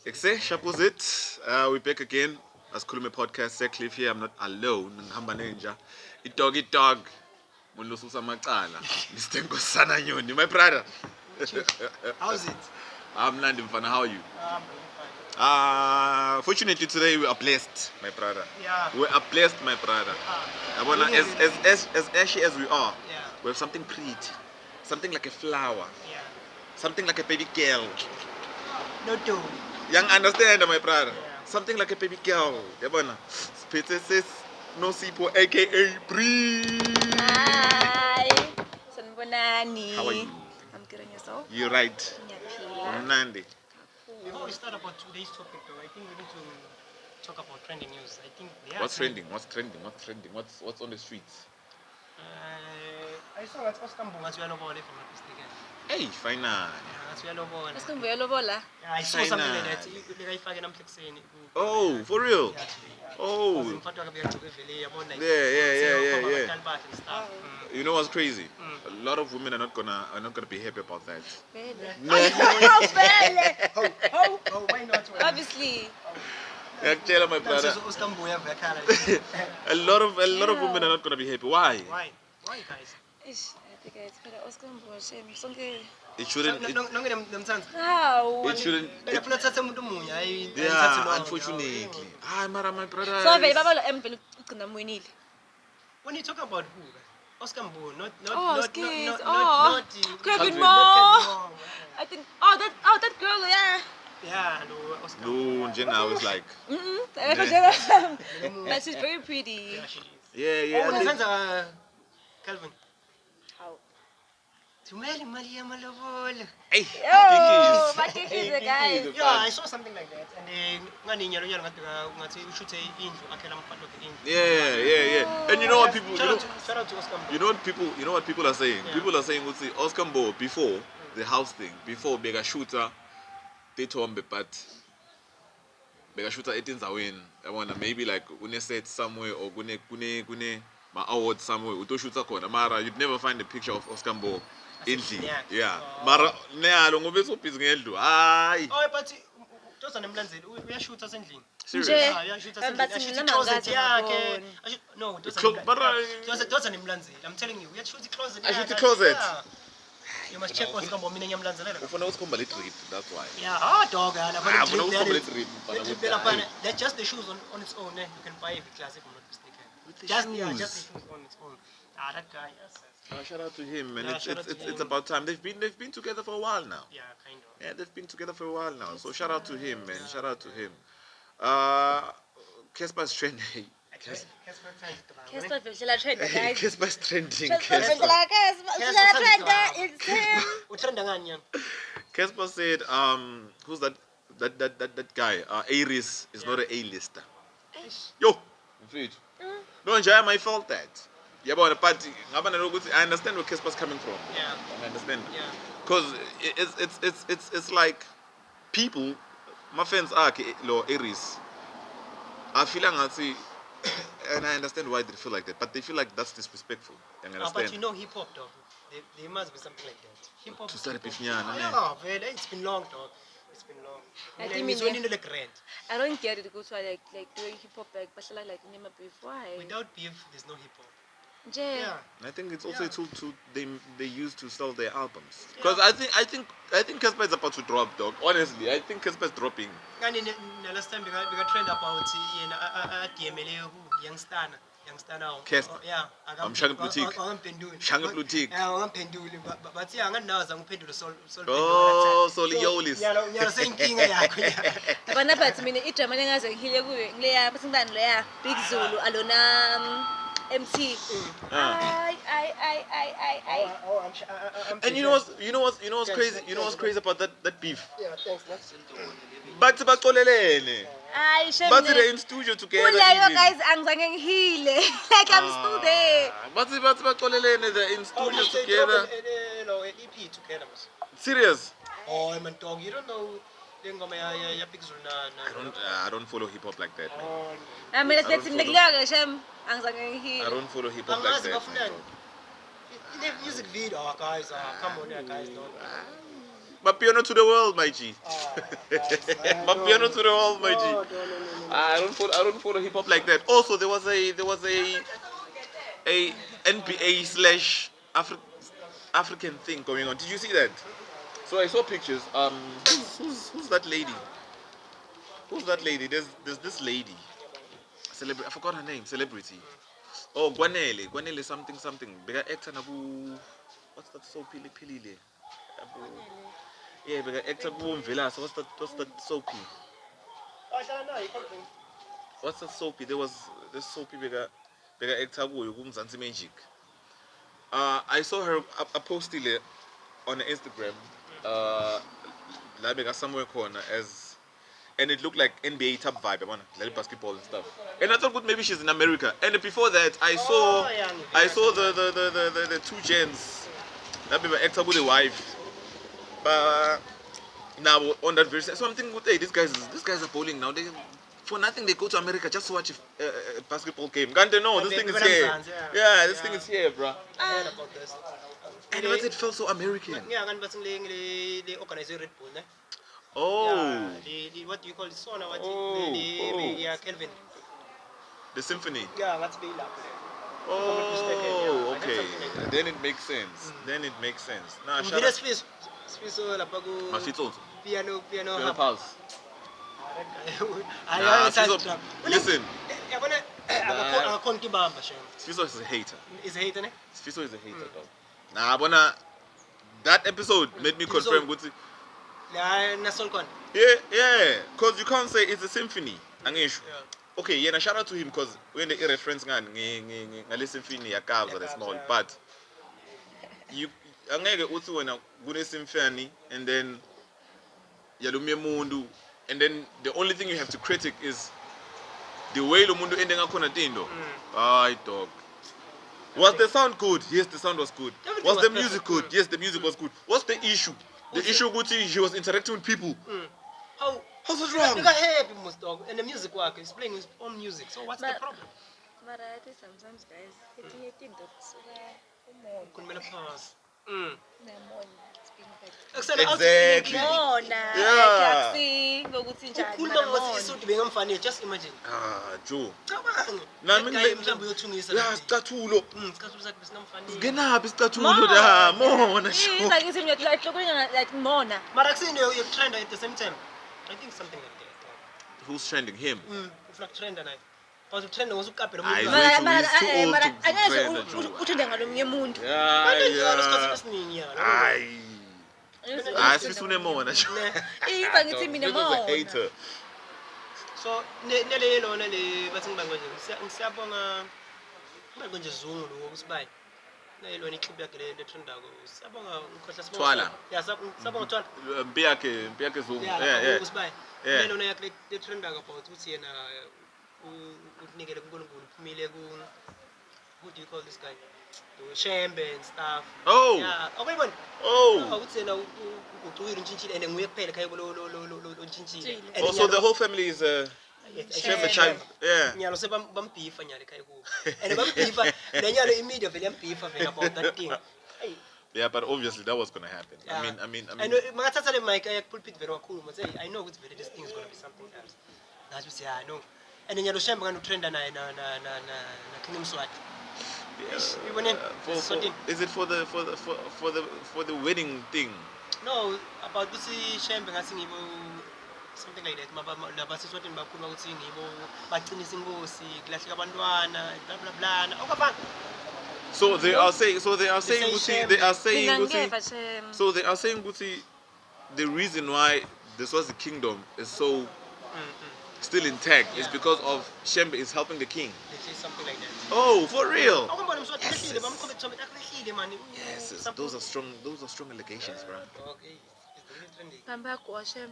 Ekse, Shapuzit. We're back again. As Kulume Podcast, Cliff here. I'm not alone. Ngihamba nenja. Dog. Munlususa macala. Mr. Nkosana Nyoni. My brother. How's it? I'm Nandi Mfana. How are you? I'm really fine. Fortunately today we are blessed, my brother. Yeah. We are blessed, my brother. As ashy as we are, Yeah. we have something pretty. Something like a flower. Yeah. Something like a baby girl. No do. Young understand, my brother. Yeah. Something like a baby girl. Yabona. Species no sipo aka Bree. Hi. Sanibonani. How are you? I'm good on yourself. You're right. Ngiyaphila. Nandi. Before we start about today's topic, though, I think we need to talk about trending news. I think What's trending? What's trending? What's on the streets? I saw that Oscar Mbonga Tuyalobola, if I'm not mistaken. Hey, fine. Yeah, Tuyalobola. Asikhambe uyalobola. Yeah, I saw something like that. Like namhlekiseni. Oh, for real? Yeah, today. Oh. Umfati wakhe bekagcoke vele yabona. Yeah. And stuff. You know what's crazy? A lot of women are not gonna be happy about that. Vele. Vele. Oh, why not? Obviously. Ngiyakutshela, my brother. Oscar Mbonga yakhala. A lot of women are not gonna be happy. Why? Why? Why, guys? Ish, I think it's better Oscar Mbonga shame. Sonke. It shouldn't. Nonke nemthanzi. How? It shouldn't. Bengafuna uthathe umuntu munye hayi Yeah, unfortunately. Mara, my brother. So vele babalo emvelo ugcina mwinile. When you talk about who? Oscar Mbonga, not Oh, not skis. not Oh. Kevin Calvin. Moore. I think that girl, yeah. Yeah, no, Oscar. No, Jenna was like, But she's very pretty. Yeah, she is. yeah. Oh, I think- Nathanza Calvin. How? Tumeli mali ya malobolo. Hey, Oh, Kikis. but she's a guy. Kikis. Yeah, I saw something like that. And ngani nyalo nyalo ngathi ushuthi indlu akhela umfati wakhe indlu. Yeah. And you know what people? Shout out to Oscar Mbonga. You know what people are saying? Yeah. People are saying, "Utsi Oscar Mbo before the house thing, before bega shooter, they told me, but bega shooter etinzaweni. I wanna maybe like une set somewhere or gune ma award somewhere. Uto shooter kona. Mara, you'd never find a picture of Oscar Mbo in Yeah. Oh. Mara, ne alo ngobe so busy ngendlu. Aye. Oh, but Josa nemlandzeli uyashoot asendlini. Serious. Nje. Yeah, uyashoot But asendlini. mina Ashoot mangazi closet yakhe. ngabona. No, Josa nemlandzeli. I'm telling you, uyashoot closet. I shoot the closet. Yeah. You must check Oscar Mbonga mina ngiyamlandzelela. Ufuna usikhomba le trip, that's why. Yeah, dog. Ufuna usikhomba le trip. That's just the shoes on its own. You can buy every class if I'm not mistaken. With the Just shoes. the shoes on its own. That guy. Yes. Shout out to him, man. Yeah, It's shout out to him. it's about time. They've been together for a while now. Yeah, kind of. Yeah, they've been together for a while now. So shout out to him, man. Shout out to him. Casper's trending. Casper vele trend guys. Casper's trending. Casper Casper. vele trend. It's him. Utrenda ngani yan? Casper said, who's that guy? Aries is not an A-lister. Yo, afraid. No, Njaya, I felt that. Yeah, but the party. I understand where Casper's coming from. Yeah. I understand. Yeah. Because it's like people, my friends are lo Aries. I feel like and I understand why they feel like that, but they feel like that's disrespectful. You understand? But you know hip hop, dog. There must be something like that. Hip hop. To start a hip-hop. pifnyana, ne? Yeah, man. It's been long, dog. It's been long. I think It's we only like grand. I don't get it because like doing hip hop like bashala like nema beef. Why? Without beef, there's no hip hop. Nje. Yeah. I think it's also Yeah. a tool to they use to sell their albums. Because I think Casper is about to drop, dog. Honestly, I think Casper is dropping. Kani last time we got trend about yena DML who youngster now. Casper. Yeah. Shangat Boutique. Shangat Boutique. Yeah, angamphenduli but yeah anganazi angiphendule sol. Oh, Soliolis. Yeah, sayinkinga yakho. Abana bathi mina idrama lengaze ngihile kuyo ngileya basingani leya Big Zulu alona MC. Ay. And you know what's crazy? You know what's crazy about that beef? Yeah, thanks. That's But bacolelene. Ay, shame. But they're in studio together. Kuleyo even. guys angizange ngihile. Like I'm still there. But bacolelene, they're in studio together. EP together. Serious? Oh, man, dog, you don't know the ngoma ya Big Zulu I don't follow hip hop like that. Man. I mean, don't let's follow. ngileyo shame angizange I ngihile. don't follow hip hop like Angazi that. bafunani. man. The music video, guys. Come on, guys, don't. But piano to the world, my G. Mapiano to the wall, my G. No. I don't follow hip hop like that. Also, there was a NBA slash African thing going on. Did you see that? So I saw pictures. Who's that lady? Who's that lady? There's this lady. Celebrity. I forgot her name. Celebrity. Oh, Gwanele something. Bega actor naku. What's that soapy pilile? Yeah, bega actor ku Mvelas. What's that soapy? What's that soapy? There was this soapy bega actor ku Mzansi Magic. I saw her a post on Instagram. La bega somewhere corner as and it looked like NBA type vibe, man, like basketball and stuff. And I thought, good, maybe she's in America. And before that, I saw the two gens. That be my actor with a wife. But now on that very so I'm thinking, hey, these guys are bowling now. They for nothing they go to America just to watch a basketball game. Can't they know this thing is here? Yeah, this thing is here, bro. I heard about this. And it felt so American. Yeah, kan basing they organize Red Bull, ne? Oh, Yeah, what do you call it? Sona, what? Oh. Yeah, Kelvin. the symphony. Yeah, what's be up there? Oh, Yeah, okay. something like that. Then it makes sense. Then it makes sense. Nah, shout Mvile out. Sfiso lapha ku Mafitso. piano Piano hub. Pulse. Hayi Nah, hayi Sfiso, listen. yabona akakhona kibamba shem. Sfiso is a hater. Is a hater ne? Sfiso is a hater, dog. Nah, bona, that episode made me confirm with La na Solcon. yeah. Cause you can't say it's a symphony. Angisho. Yeah. Okay, yeah, shout out to him because when the reference ngale symphony yakabza the small, but you angeke uthi wena kune symphony and then yalumye mundu and then the only thing you have to critic is the way lo mundu ende ngakhona tindo. Ay dog. Was the sound good? Yes, the sound was good. Everything Was was the perfect. music good? Yes, the music was good. What's the issue? The issue Guti, she was interacting with people. How How's it wrong? You got happy most dog and the music work he's playing his own music. So what's the But- problem? Mara ati sometimes guys, etinye tinto kusuka umoya. Kumele pause. Unemoya, speaking fact. Actually, Exactly. Mona, Yeah. taxi, ngokuthi njani, ukhuluma mana ngokuthi mona. isuthi bengamfanele, just imagine. Ah, Joe. Cabanga. Nami Guy mhlawumbe uyothungisa. Yeah, scathulo. Isikhathi sakhe besingamfanele. Ngenaphi isicathulo da? Mona Eh, sure. like ithi mina like lokunya like mona. Mara kusinde you trend at the same time. I think something like that. Who's trending him? Ufuna trend naye. But utrend ngosukapela Hayi, umuntu. Mara- Mara he's too old to angeke trend, Joe. uthinde ngalomunye umuntu. Yeah. Esiningi ya. Ay. Ah, Sfiso unemona sure. Iba ngithi mina Sfiso's a mona. hater. So nele lona le bathi ngiba nje siyabonga ngiba nje zungu lo ukusibayi. Le lona iclub yakhe le trend ako. Siyabonga ngikhohla sibonga. Twala. Yeah, siyabonga Twala. Mpiyake Zungu. Yeah, Yeah. usibayi. Yeah. Le lona yakhe le trend ako about ukuthi yena unikele kuNkulunkulu uphumile ku who do you call this guy? The Shembe and stuff. Oh. Yeah, okuyibona. Oh. Ukuthi yena ucuyile untshintshile and nguye kuphela ekhaya lo ntshintshile. And Also, the whole family is Shembe child. Yeah. nyalo sebambhifa nyalo ekhaya kubo and bambhifa lenyalo imedia vele yambhifa vele about that thing. Hey, Yeah, but obviously that was gonna happen. yeah. I mean. And makathatha le mic ayakupulpit vele wakhuluma say I know ukuthi vele this thing is going to be something else. That's what I know. And nyalo Shembe kanti utrenda naye na King Mswati. Ibone sorting. Is it for the wedding thing? No, about ukuthi Shembe ngathi ngibo something like that. Labasiswatini bakhuluma ukuthi ngibo baqinisa inkosi, kulahleka abantwana, blah blah blah. Okafana. So they are saying. So they are saying. say Guti, they are saying. Mina Guti, ngeva Shem. so they are saying. Guti, the reason why this was the kingdom is so still intact is Yeah. because of Shembe is helping the king. They say something like that. Oh, for real? Awumbona Mswati Yes, lehlile yes. bamkhombe lehlile man. Yes, yes, those are strong allegations, bro. Okay. It's really trendy. Bamba kwa Shem.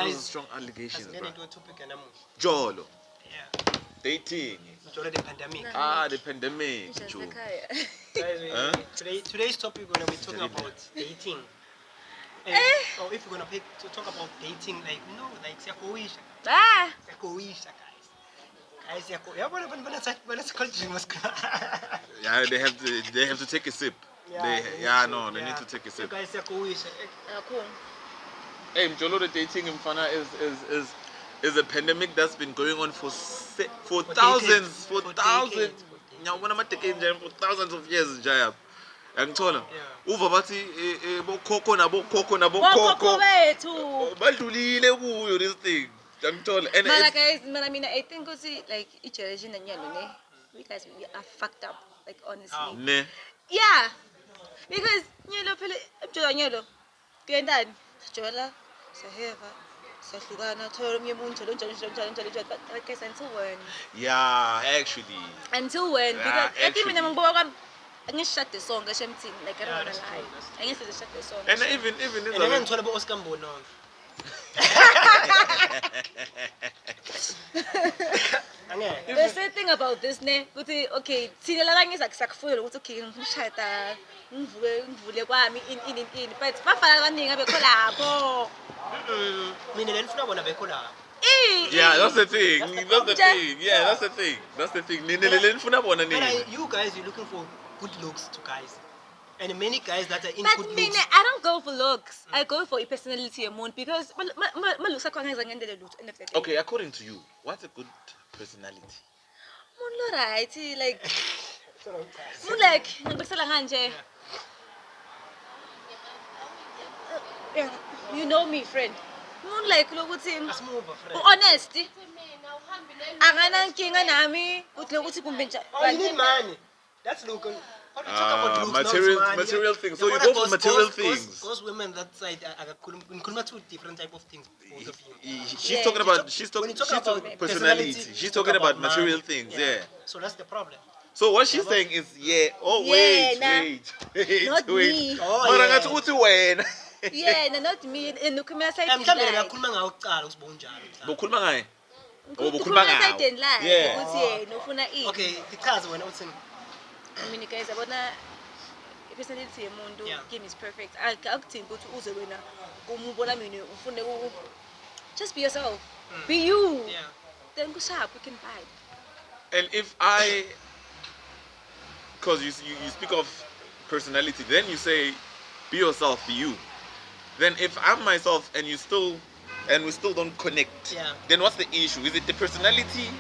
Those are strong allegations, bro. Asingene into topic yanamuhla. Jolo, Yeah. dating. Njalo the pandemic. The pandemic. Just Joe. ekhaya. Guys, Huh? today's topic we're gonna be talking about dating. And, or if we're gonna talk about dating, like siyakowisha. Ah, Siyakowisha, guys. Guys, yabona bana sikhuluma Yeah, they have to take a sip. They need to take a So sip. guys, siyakowisha. akakhona. Hey, Mjolo, the dating in Fana is a pandemic that's been going on for For thousands, decades. for For thousands. decades, for decades. Now, when I'm taking for thousands of years, Jaya. Angithola. Yeah. Uva bathi bokhokho Wokhokho nabokhokho bethu. badlulile kuyo this thing. Angithola. And Mana it's, guys, I mean, I think ukuthi like each generation and ne, we guys we are fucked up, like honestly. How? ne. Yeah, because nyelo phela ebujola nyelo kuyentani sijola siyaheva siyahlukana thola omnye umuntu njalo but I guess until when Yeah, actually. because Yeah, ethi mina actually. ngibuka kwami angishade sonke shemthini like I don't Yeah, wanna that's lie true, that's true. angisize shade sonke And even And then ngithola bo Oscar Mbononga. Angeke. the sad thing about this ne ukuthi okay thina labanye sakufuna ukuthi okay ngishada ngivule kwami in but bafana abaningi abekho lapho Mina lenifuna bona bekho la. Yeah, that's the thing. That's the That's the problem. thing. Yeah, that's the thing. That's the thing. Nini nifuna bona But nini. you guys, you're looking for good looks to guys. And many guys that are in But good mina, looks. I don't go for looks. I go for a personality amount because my looks are kwanga ngendele lutho end of the day. Okay, according to you, what's a good personality? Umuntu right like umuntu like ngibekisela kanje. Yeah, you know me friend. Umuntu like lokuthi Asimove, friend. honesty. Angana nkinga nami uthi lokuthi kumbe njani. Oh, you need money. That's look. How do you talk about looks now? It's money. Material things. So The you one go that for material goes- things. Goes women that side. Nkhuluma two different type of things. Both of you. She's Yeah, talking you about When she's you talk talking about personality. personality, She's you talking talk about money. material things. Yeah. So that's the problem. So what she's saying is oh Yeah, wait. not wait. me. Oh, Mara yeah. ngathi uthi wena. Yeah, not me. And ukhuluma side Mhlawumbe line. ngakhuluma ngawo kuqala usibona njalo. Bokhuluma ngaye. Ukhuluma side line Yeah. ukuthi yena ufuna ini. Okay, ichaze wena uthini? I mean guys yabona i-personality yomuntu Yeah. game is perfect akudingi ukuthi uze wena umubona mina ufune just be yourself be you Yeah. then kushapha we can vibe And if because you speak of personality, then you say, be yourself, be you. Then if I'm myself and we still don't connect, Yeah. then what's the issue? Is it the personality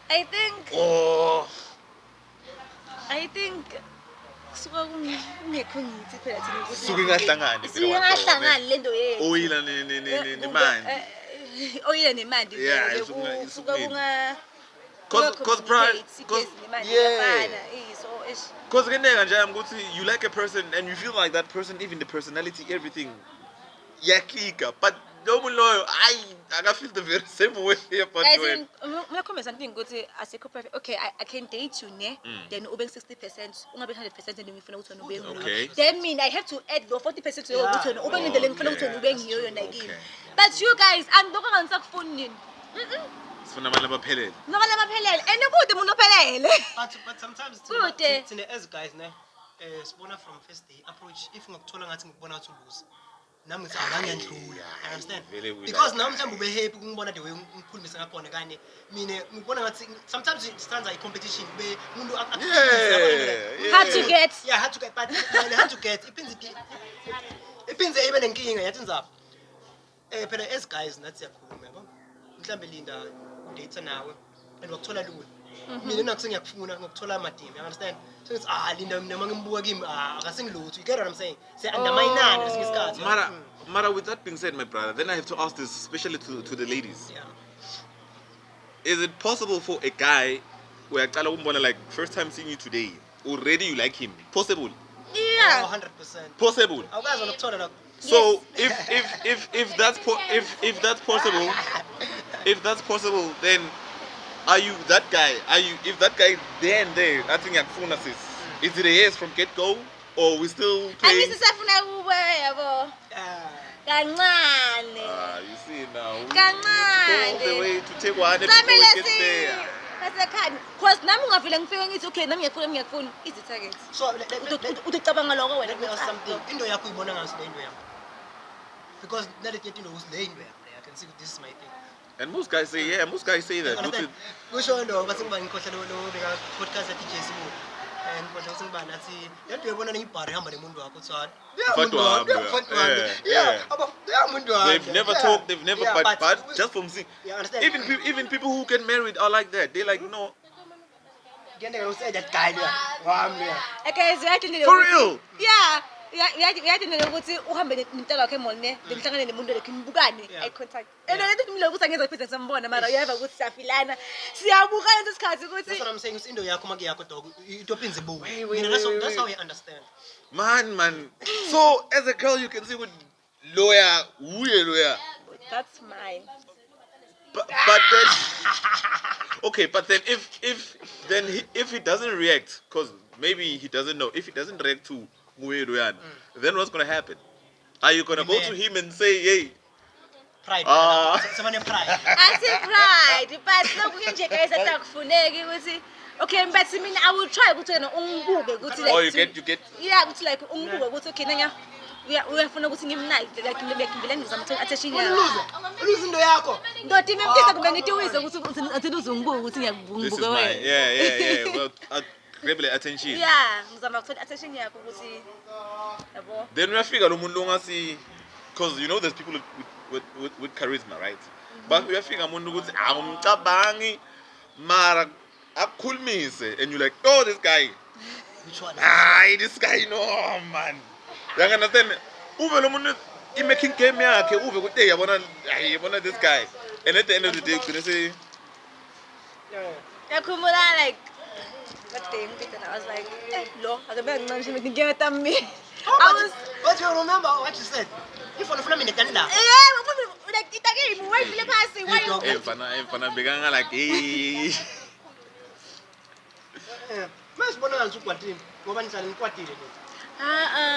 I think or kusuka kungekho ngithi phela thina ukuthi Suke ingahlangani phela suke ingahlangani lento yethu oyila nemali? oyila nemali Yeah, vele, isuke- kusuka isuke- kunga Cause yeah. so ish Because you like a person and you feel like that person, even the personality, everything, yakika. But no loyal, I feel the very same way about Guys, when. mina comment something ukuthi asikho perfect. Okay, I can date you ne. Then ube 60%, ungabe 100% and ngifuna ukuthi wena ube ngulo. Okay. Then mean I have to add lo 40% to ukuthi wena ube ngendlela ngifuna ukuthi wena ube ngiyo yona kimi. Okay. But you guys, andoko ngisakufuni nini. Sifuna abantu abaphelele. Ngoba labaphelele. And kude umuntu ophelele. But sometimes Kude. thina as guys ne sibona from first day approach if ngikuthola ngathi ngikubona ngathi uluze. Nami ngithi angangiyandlula. You understand? Vele we Because like now mhlawumbe ube happy ukungibona the way ngikhulumisa ngakhona kanye mina ngibona ngathi sometimes it stands like competition be umuntu Yeah. Hard to get. Yeah, hard to get but hard to get iphinze ibe nenkinga yathi nzapho. Phela as guys nathi siyakhuluma yabo. Mhlambe linda udate nawe and wakuthola lula. Mina nakuthi ngiyakufuna ngokuthola amadimi, you understand? So it's linda mina mangimbuka kimi akasingilutho. You get what I'm saying? Say undermine lesinye isikhathi. Mara, with that being said, my brother, then I have to ask this, especially to the ladies. Yeah. Is it possible for a guy where like first time seeing you today, already you like him? Possible. Yeah. 100%. Possible. Awukazi ukuthola la. So if that's possible, if that's possible, then are you that guy? If that guy there and there, I think yakufuna sis. Is it a yes from get go, or we still playing? Angisisafuna kuwe yabo. Kancane. You see now. Kancane. All the way to take one before Samele we get there. Kasekhani. Cause nami ungavile ngifike ngithi okay nami ngiyakufuna is the target. So Uticabanga lokho wena let me ask something. Into yakho uyibona ngaso le into yakho. Because naleti into usile into yakho. I can see this is my thing. And most guys say, yeah, most guys say that. Understand? Kusho ndo bathi ngiba ngikhohla lo beka podcast ya DJ Sibu. and kodwa singibani athi lento uyabona neyibhari ihamba nemuntu wakho kuthiwa Yeah. umuntu They've never talked, they've never, Yeah, but just from seeing, you understand? even people who get married are like that. They're like, no, Ngiyendeka usay that guy leya wami leya Okay, ziyadinile for ukuthi- real. Yeah. Uyadinile ukuthi uhambe nomntana wakhe emall ne benihlangane nemuntu lekhe nibukane Yeah. eye contact. Lethi kumile ukuthi angeze kuphinde sambona mara uyeva ukuthi siyafilana. Siyabukana lesi sikhathi that's what ukuthi I'm saying into yakho maki yakho dog itopinze ibu Wait, mina that's how I understand Man. So as a girl, you can see with lawyer, weird lawyer. that's mine. But then, okay, but then if he doesn't react, cause maybe he doesn't know. If he doesn't react to weird lawyer, then what's gonna happen? Are you gonna go to him and say, hey? pride sebane pride Athi pride, but lokhu nje guys atakufuneki ukuthi okay, but mina I will try ukuthi wena ungibuke ukuthi like Or you get. yeah, ukuthi like ungibuke ukuthi okay nanya uyafuna ukuthi ngimnike like ngibele ngizamthola attention yakho. uluza into yakho Ndoda imemtisa kumbe ngithi uyise ukuthi athi uzungibuka ukuthi This is ngiyakubuka mine. wena. Yeah. Well, grab the attention. Yeah, ngizama ukuthola attention yakho ukuthi yabo. Then uyafika lo muntu ongasi, cause you know there's people with charisma, right? But uyafika umuntu ukuthi awumcabangi mara akukhulumise and you're like, oh, this guy. which one This guy, no man. You understand? Uve lo muntu i-making game yakhe uve ukuthi yabona this guy. And at the end of the day ugcine say Yakhumbula like that day and I was like, lo, akabe ngincane nje ngiyata mi. I was but you remember what you said if ufuna mina kanila like itake why feel phansi why you mfana bekanga like hey. masibona ngathi ukwatini ngoba nihlala nikwatile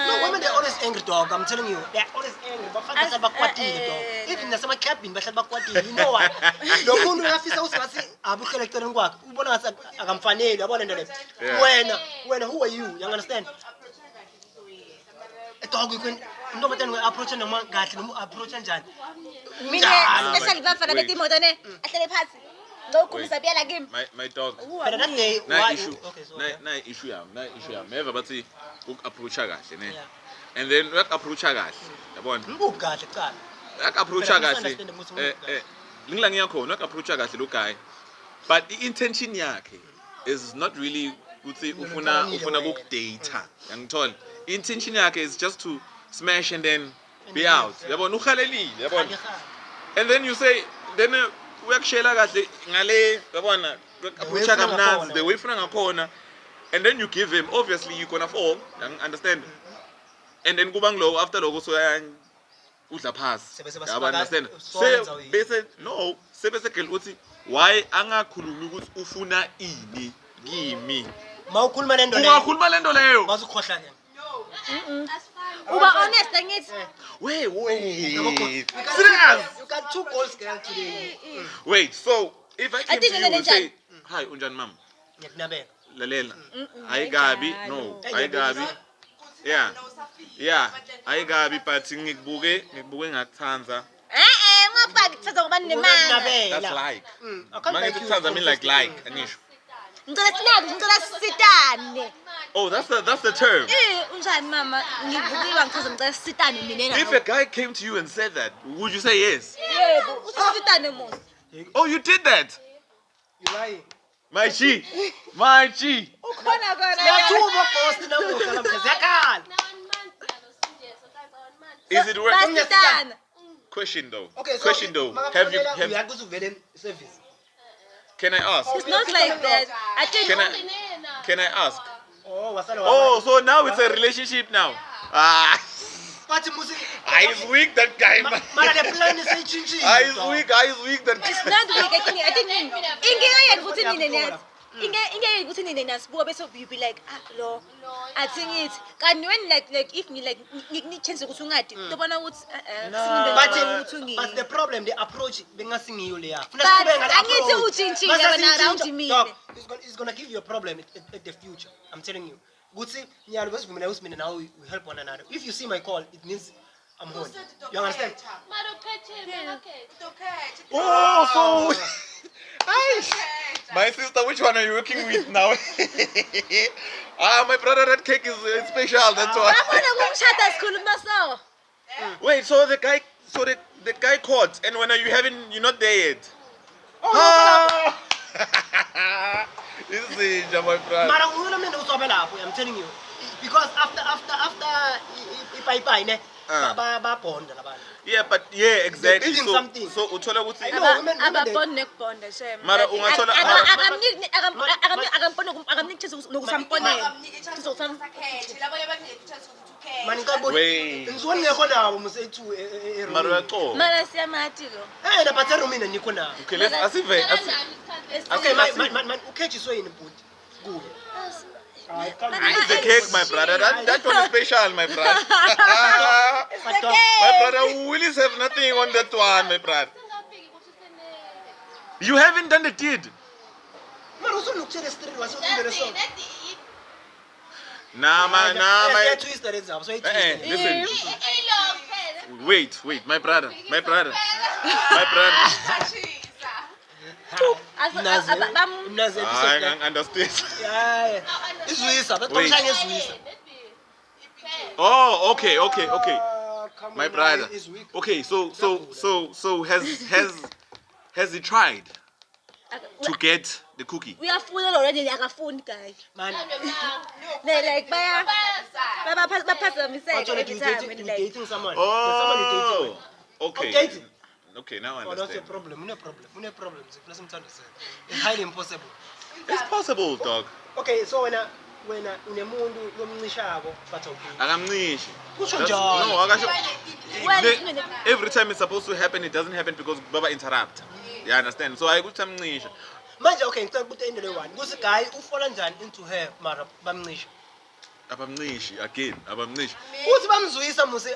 no women they're always angry dog I'm telling you they're always angry bafana sabakwatile dog even nasema clubbing bahlala bakwatile you know what lo muntu uyafisa usingathi abukhele eceleni kwakhe ubona ngathi akamfanele yabona into le wena who are you understand dog you can noma tani approach noma kahle noma approach kanjani mina especially bafana betimoto ne ahlele phansi ngokukhumisa biyala kimi. My dog. but that day Na why issue. okay so Na issue yami. Meva bathi uk-approacha kahle ne. Yeah. And then uyak-approacha kahle. Yabona? ngikuphi kahle kuqala Uyak-approacha But I kahle. misunderstand ukuthi ngikuphi kahle. Ngila ngiyakhona uyak-approacha kahle lo guy. But i-intention yakhe is not really ukuthi ufuna ukudate. Yangithola. I-intention yakhe is just to smash and then be out. Yabona uhalelile, yabona? And then you say then uyakushela kahle ngale yabona uyak-approacha kamnandi the way ufuna ngakhona. And then you give him, obviously you're gonna fall, understand? And then kuba ngilo after lokho so udla phasi. Sebese Yabo basifaka understand? sonke zawini. Bese no, sebese gel uthi why angakhulumi ukuthi ufuna ini kimi. mawukhuluma lento leyo Ungakhuluma lento leyo. bazukhohla ke Uba honest angithi. Wait. serious you got two goals girl today Wait, so if I came to think you and say, njani? hi unjani mama? ngiyakunabela Lalela. Hayi Gabi, no. Hayi Gabi. Yeah. Hayi Gabi but ngikubuke ngakuthanza. Ungafaki kuthatha ngoba ninemanga. That's like. Mangithi kuthanza mean like angisho. Ngicela sinaki, ngicela sisitane. Oh, that's the term. Unjani mama? Ngibukiwa ngithatha ngicela sisitane mina If a guy came to you and said that, would you say yes? Yebo, usisitane mos. Oh, you did that. you lying My G. Ukhona kona. siyathuba boss namuhla namhla ziyakhala Is it working? Basitana. Question though. okay so Question though. Have you uyakuthi uvele service can I ask? It's not like that. I think Can I ask? oh wasala Oh, so now it's a relationship now. bathi musi He's weak that guy. Man. mara le plan isayichinchile He's weak that it's guy. not weak. I think ingeke ukuthi nine niyazi. Ingeke ukuthi nine niyasibuka bese you be like lo. I think it kanti when like if me like ngikunika chance ukuthi ungadi ubona ukuthi but the problem the approach bengasingiyo leya angithi utshintshile wena around mina. it's going to give you a problem at the future I'm telling you ukuthi nyalo besivumela ukuthi mina nawe we help one another if you see my call it means I'm home you understand Oh, so my sister, which one are you working with now? Ah, my brother, that cake is special. That's why. Babona kumshada sikhuluma so. Wait, so the guy caught, and when are you having? You're not there yet. Oh, Ah! This is my brother. mara uhulumende uzobe lapho, I'm telling you, because after ipayipayi ne babonda labantu. Yeah, but yeah, exactly. building So, something. so uthola ukuthi I know, women- Ababond nekubonda shem. Mara, ungathola- akamniki nokusamponela. mani ngikaboni Wait. ngizweni ngekho nabo musethu Mara uyaqoba. Mara siyamati lo. but erumini nikho nabo. Okay, let's asive. Okay, man ukhethiswe yini bhuti kuwe? It's the cake, my brother. That one is special, my brother. But My brother Willis have nothing on that one, my brother. You haven't done the deed. mara usonokutshela street wasofundele so. Nah, man, nah, my. Siyatwista lezi zabo, so Listen. Wait, my brother. My brother. Mnazi I episode. understand. Yeah. Izwisa, Wait. baqoshanga izwisa. Oh, okay. Come My on, brother. is weak. Okay, so has he tried to get the cookie? Uyafuna already akafuni guy. Man, Like baphazamiseka actually every you time dating, and you like dating someone. There's someone you dating. Okay. Dating. Okay, now I Oh, that's a understand. problem. Une problem. It's highly impossible. It's possible, dog. Okay, so when unemuntu lomncishako but okay. Akamnishi. Kusho That's- njalo. No, akasho. Well, The- Every time it's supposed to happen, it doesn't happen because Baba interrupt. You understand? So I could amnishi. Manje okay, ngicela ukuthi endele one. Kusi guy ufola njani into her mara bamncisha. Abamnishi again. Abamnishi. Uthi bamzwisa muse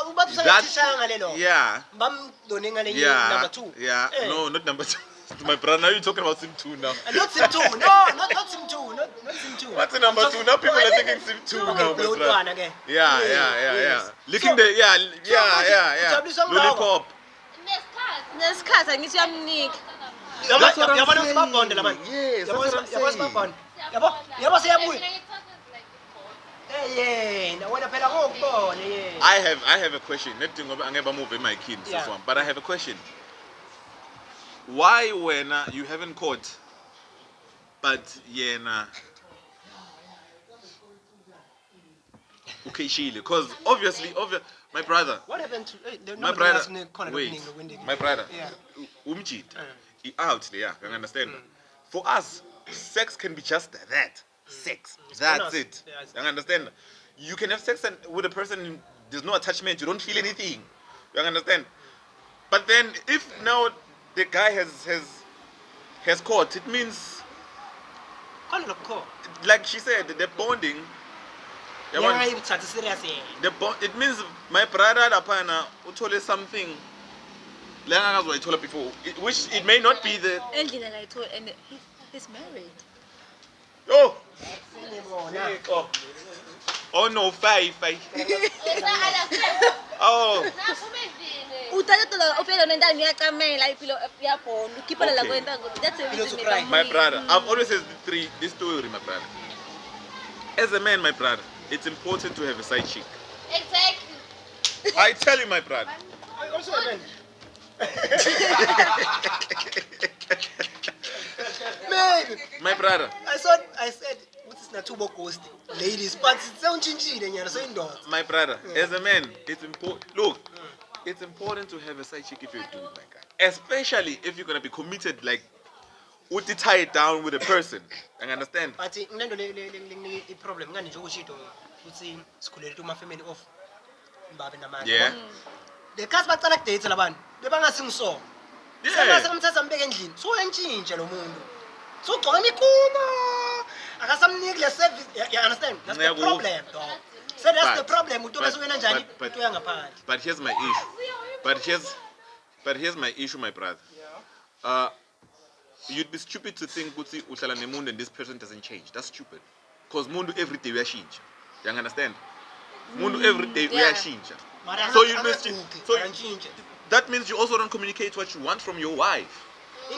ubathishanga lelo. Yeah. Bamdone ngale Yeah. number 2. Yeah. No, not number 2. My brother, now you're talking about Sim 2 now. Not Sim 2. No, not Sim 2. Not Sim 2. What's the number 2? Now people are thinking Sim 2 Okay, now, my blow brother. one again. Yeah. Yes. Licking So- the yeah. ujabulisa umama. Lollipop. nesikhathi angithi uyamnika. That's what I'm Yabona saying. sibabonde la man. Yes, that's what I'm Yabona saying. sibabonde. Yabo siyabuya. Yena wena phela ngokubone yena. I have a question. Nothing ngoba angeke move my kids this Yeah. one, but I have a question. Why when you haven't caught but yena okay shile because obviously my brother What happened to my brother wait wait. my brother Yeah. umjid out there I understand for us sex can be just that sex that's bonus. it Yeah, you understand you can have sex with a person there's no attachment you don't feel anything you understand but then if now the guy has caught it means Khona lokho. like she said the bonding Yena ayibuthatha serious yena. it means my brother laphana uthole something lengakazwayithola before which it may not be the Endlini akayithola and he's married. oh Ngibona. oh no five oh Uthatha ufela nento ngiyacamela iphilo yabona ukhipha la Okay. kwenta that's the Philo reason. surprise. my brother I've always said this story my brother as a man my brother it's important to have a side chick Exactly. I tell you my brother I also man. Man, my brother I said what is natubo ghost ladies but sewuntshintshile nyana so indoda. my brother as a man it's important look it's important to have a side chick if you're doing like that especially if you're going to be committed like would you tie it down with a person I understand But nginento le problem ngani nje ukushido ukuthi sikhulele kuma family of mbabe namanje. yeah Le cast bacala date labantu. Bebangasingiso. Sena yeah sekumthatha mbeke endlini. So uyantshintsha lo muntu. So ugcoka imikhuba. Akasamniki le service. You understand? That's the Ngiyakuzwa. problem, dog. So that's the But- problem. Umuntu bese wena njani? but- Uya ngaphandle. but here's my issue but here's my issue my brother you'd be stupid to think ukuthi uhlala nemuntu and this person doesn't change that's stupid because muntu every day uyashintsha you understand muntu every day yeah. uyashintsha Mara So you angaguqi, must- so- angatshintshe. that means you also don't communicate what you want from your wife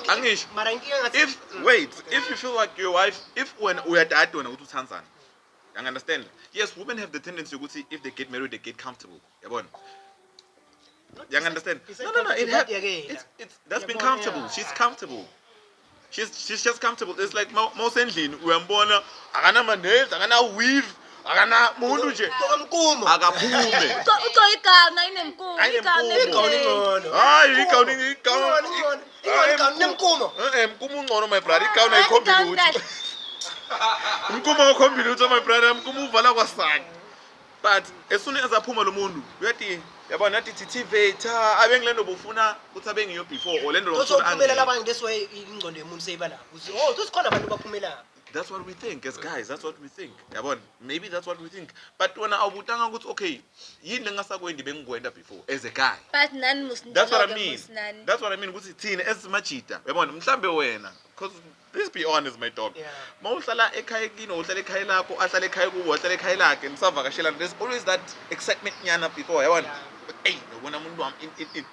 Angisho. Mara inkinga ngathi if wait if you feel like your wife if when uyadada wena uthi uthandzani You understand? Yes, women have the tendency to see if they get married, they get comfortable. You understand? No. That's been comfortable. She's comfortable. She's just comfortable. It's like most endlin. Uyambona akana nails, akana weave, akana muntu nje. Tokamkumo. Akaphume. Uco igama inemkumo. Hayi Ingcono nemkumo. mkumu ngcono my brother. Igawuni ayikhombili. Mkumu awukhombili my brother. Mkumu uvala kwasaka. But as soon as aphuma lo muntu, uyathi yabona nathi tithivetha abengilendo bufuna ukuthi abengiyo before or lendo Toso phumela labanye this way ingcondo yomuntu seyibala. Oh, kusikhona abantu baphumela. That's what we think as guys. That's what we think. Yabona, maybe that's what we think. But when awubutanga ukuthi okay, yini engasakwendi bengikwenza before as a guy. But none must. That's what I mean. That's what I mean ukuthi thina as majita. Yabona, mhlambe wena because let's be honest my dog. Yeah. Mawuhlala ekhaya kini uhlala ekhaya lakho, ahlala ekhaya kubo, ahlala ekhaya lakhe, nisavakashelana. There's always that excitement nyana before. Yabona. Hey, ubona umuntu wami in.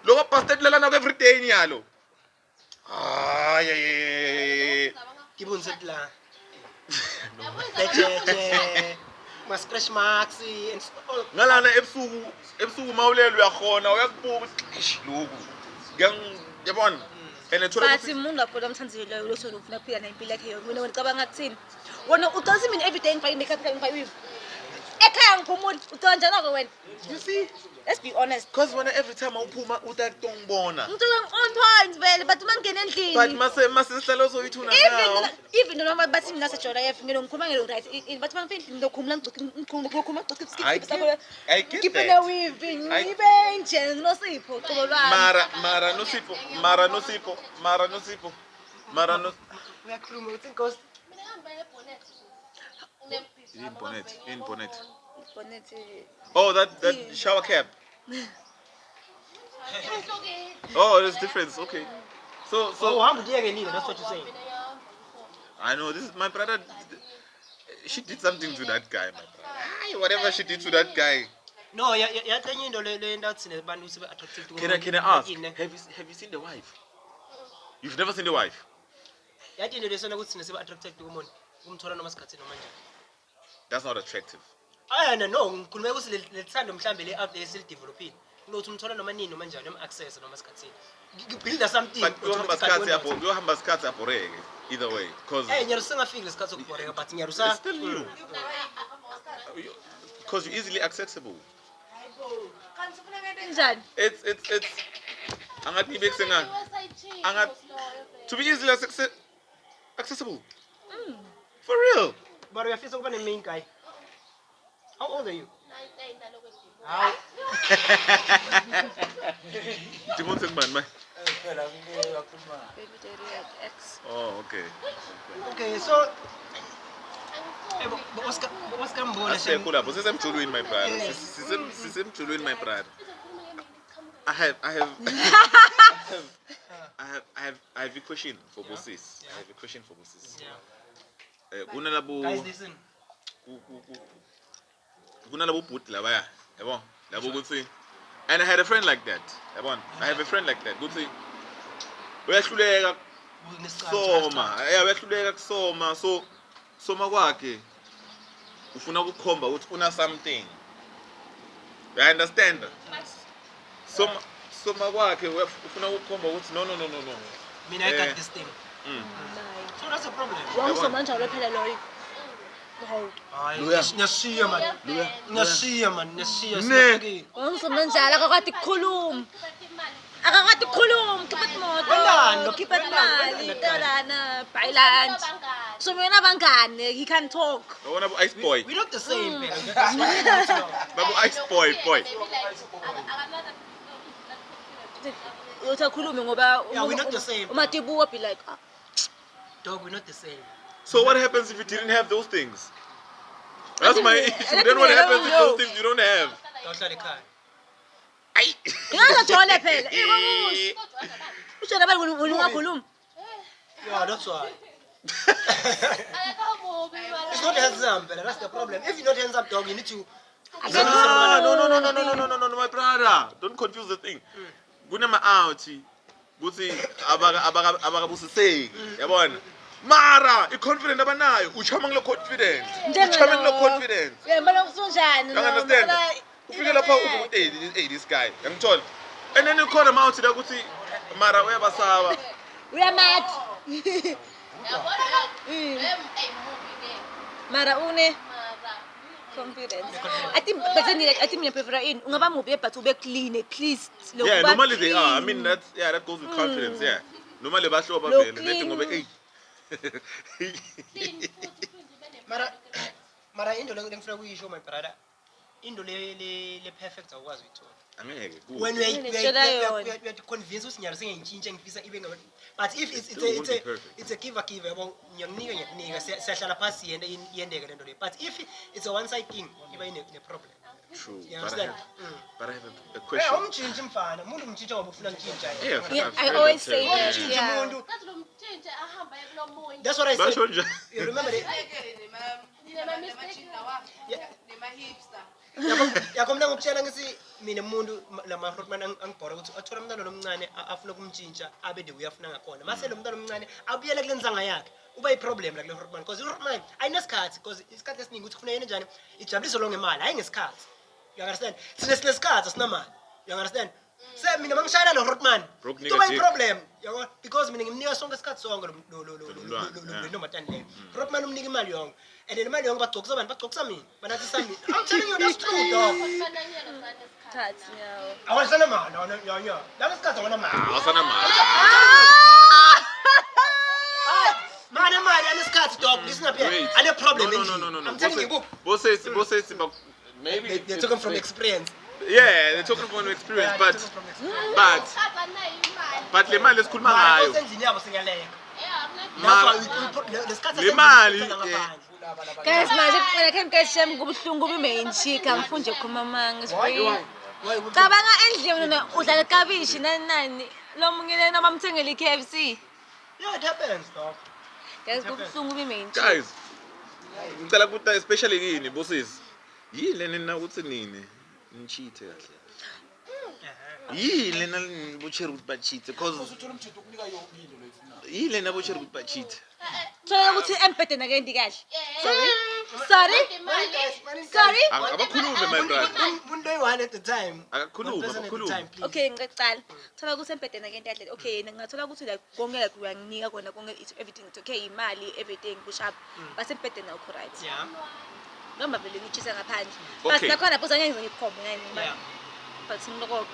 Lokho pastor lalana every day nyalo. Yeah. Kibunze la. Beche. Mas scratch marks and all. Ngalana ebusuku mawulelo uyakhona uyakubuka ish lokhu. Yabona. And Bathi umuntu lapho lamthandzile lo so ufuna kuphila nempilo yakhe yonke. Wena ucabanga ukuthini? Wona ucabanga mina every day ngifake makeup ngifake weave. Ekhaya ngiphumula ucabanga njalo ke wena. you see? Let's be honest. Because when every time awuphuma utaqongibona. Ngicabanga on point vele but mangena endlini. But mase sihlalo soyithuna now. Even noma bathi mina sejona yafingelwa ngikhuluma ngelo right but mangifeni ngizokhuluma ngizokhuluma I get that. ngipena weave ngibe nje nosipho qobo lwami. Mara no sipo. Uyakhuluma uthi ghost. In bonnet. Bonnet. Oh, that shower cap. Oh, there's difference. Okay. So Hamba uyeke nini, that's what you're saying. I know this is my brother. She did something to that guy, my brother. Aye, whatever she did to that guy. No, yatenye into le ndathi nebantu sibe attractive to Can I ask? Have you seen the wife? You've never seen the wife? yathi into lesona ukuthi sibe attractive to umuntu umthola noma sikhathini noma nje. That's not attractive. No, ngikhuluma ukuthi lethando mhlambe le app lesil developing. Unothi umthola noma nini noma njani noma access noma sikhathini. Build something. But you have skats aporege either way because nyaru singafiki lesikhathi sokuboreka but nyaru it's still you. Because you're easily accessible. Njani? It's angathi ibekse ngani? Angathi to be easily accessible. For real. But uyafisa ukuba ne main guy. How old are you? Timon Sengman, man. Baby daddy ex. Oh, okay. Okay, so what's Cambodia? Asekula, but since I'm children my brother. Since I'm children my brother. I have a question for bosses. I have a question for bosses. Guys, listen. Kunalabo put labaya. Yabon. Labo kuthi. And I had a friend like that. Yabon. I have a friend like that. Kuthi. Uyahluleka kusoma. Uyahluleka kusoma. So soma kwakhe ufuna ukukhomba ukuthi una something. You understand? Soma kwakhe ufuna ukukhomba ukuthi no. Mina I got this thing. So that's a problem. Wangizoma njalo phela loyo. No. Nasiya man. Wangizoma njalo akakwazi ukukhuluma. Khipha imali, talana, bhayilana. So mina bangane, he can talk. I want to ice boy. We're not the same, man. Babu ice boy. Utakhulume ngoba we're not the same. uMatibu will be like, Dog, we're not the same. So what happens if you didn't have those things? That's my issue. Then what happens if those things you don't have? Don't let it car. ngazajole phela. Ushona bani ungakhuluma? Yeah, that's why. It's not handsome, but that's the problem. If you're not handsome, dog, you need to. No, my brother. Don't confuse the thing. Kunama outi. Kuthi abakabusiseki. Yabona? Mara, i-confident abanayo. Uchama ngilo confident. Uchama ngilo confident. Yembona kusunjani You understand? Ufike lapha uthi hey this guy. Ngithola. And then you call him out la ukuthi Mara uyabasaba. uyamathi mara une confidence I think mina prefer in ungaba mubi but ube clean at least Yeah, normally they are. I mean that goes with confidence, yeah. Normally bahloba vele lethi ngobe hey. Mara into lengifuna kuyisho my brother. Into le perfect awukwazi uyithola. Angeke. When we convince us nyari sengitshintshe ngifisa ibe ngabe but if it's a give yabo ngiyakunika siyahlala phansi yendeke lento le but if it's a one side thing iba ine problem. True. You understand? But I have a question. Umtshintshe mfana umuntu umtshintsha ngoba ufuna ntshintsha. yeah, I always say that yeah. That's what I said. Basho nje. You remember it? Yakomla ngokutshela ngithi mina umuntu lama Rodman angibhora ukuthi athola umntwana omncane afuna ukumtshintsha abe de uyafuna ngakhona mase lo mntwana omncane abuyela kulenzanga yakhe uba iproblem la kule Rodman because uRodman ayinesikhathi because isikhathi esiningi ukuthi ufuna yena njani ijabulise lo ngemali hayi ngesikhathi. You understand? Sinesikhathi asinamali. You understand? Se mina mangishayela lo Rodman kuba iproblem yabo because mina ngimnika sonke isikhathi sonke lo nomatani le Rodman umnika imali yonke and imali yonke bagcokisa abantu bagcokisa mina banathi sami I'm telling you that's true dog. Cut, yeah. Awasana mali no la isikhathi awona mali Awasana mali. Mana mali anesikhathi dog listen up here ane problem No. I'm telling you Both says maybe they're talking from experience. Yeah, they're talking from experience, but le mali esikhuluma ngayo. Endlini yabo singiyaleka. Le mali Guys manje kufanele khe ngikasheme kubuhlungu kube main chick angifunje ukukhuluma manga cabanga endlini nona udlala kabishi nani lo mungile noma mthengele iKFC. Yeah, it happens dog. Guys kubuhlungu kube main chick. guys. Ngicela ukuthi especially kini bosses. Yile nina ukuthi nini ngichithe kahle. Yile nina bochera ukuthi bacheat because uthola umthetho ukunika yonke into leyifuna. Yile nina bochera ukuthi bacheat. Thola ukuthi empedeni akendi kahle. Sorry. Abakhulume my brother. Umuntu oyi-one at the time. Akakhuluma. Okay ngicela. Thola ukuthi empedeni akendi kahle. Okay ngingathola ukuthi like konke like uyanginika kona konke everything it's okay imali everything push up. Base empedeni akho right. Yeah. Noma vele ngitshisa ngaphandle but nakhona phose angeke ngikhombe ngani but ngiloko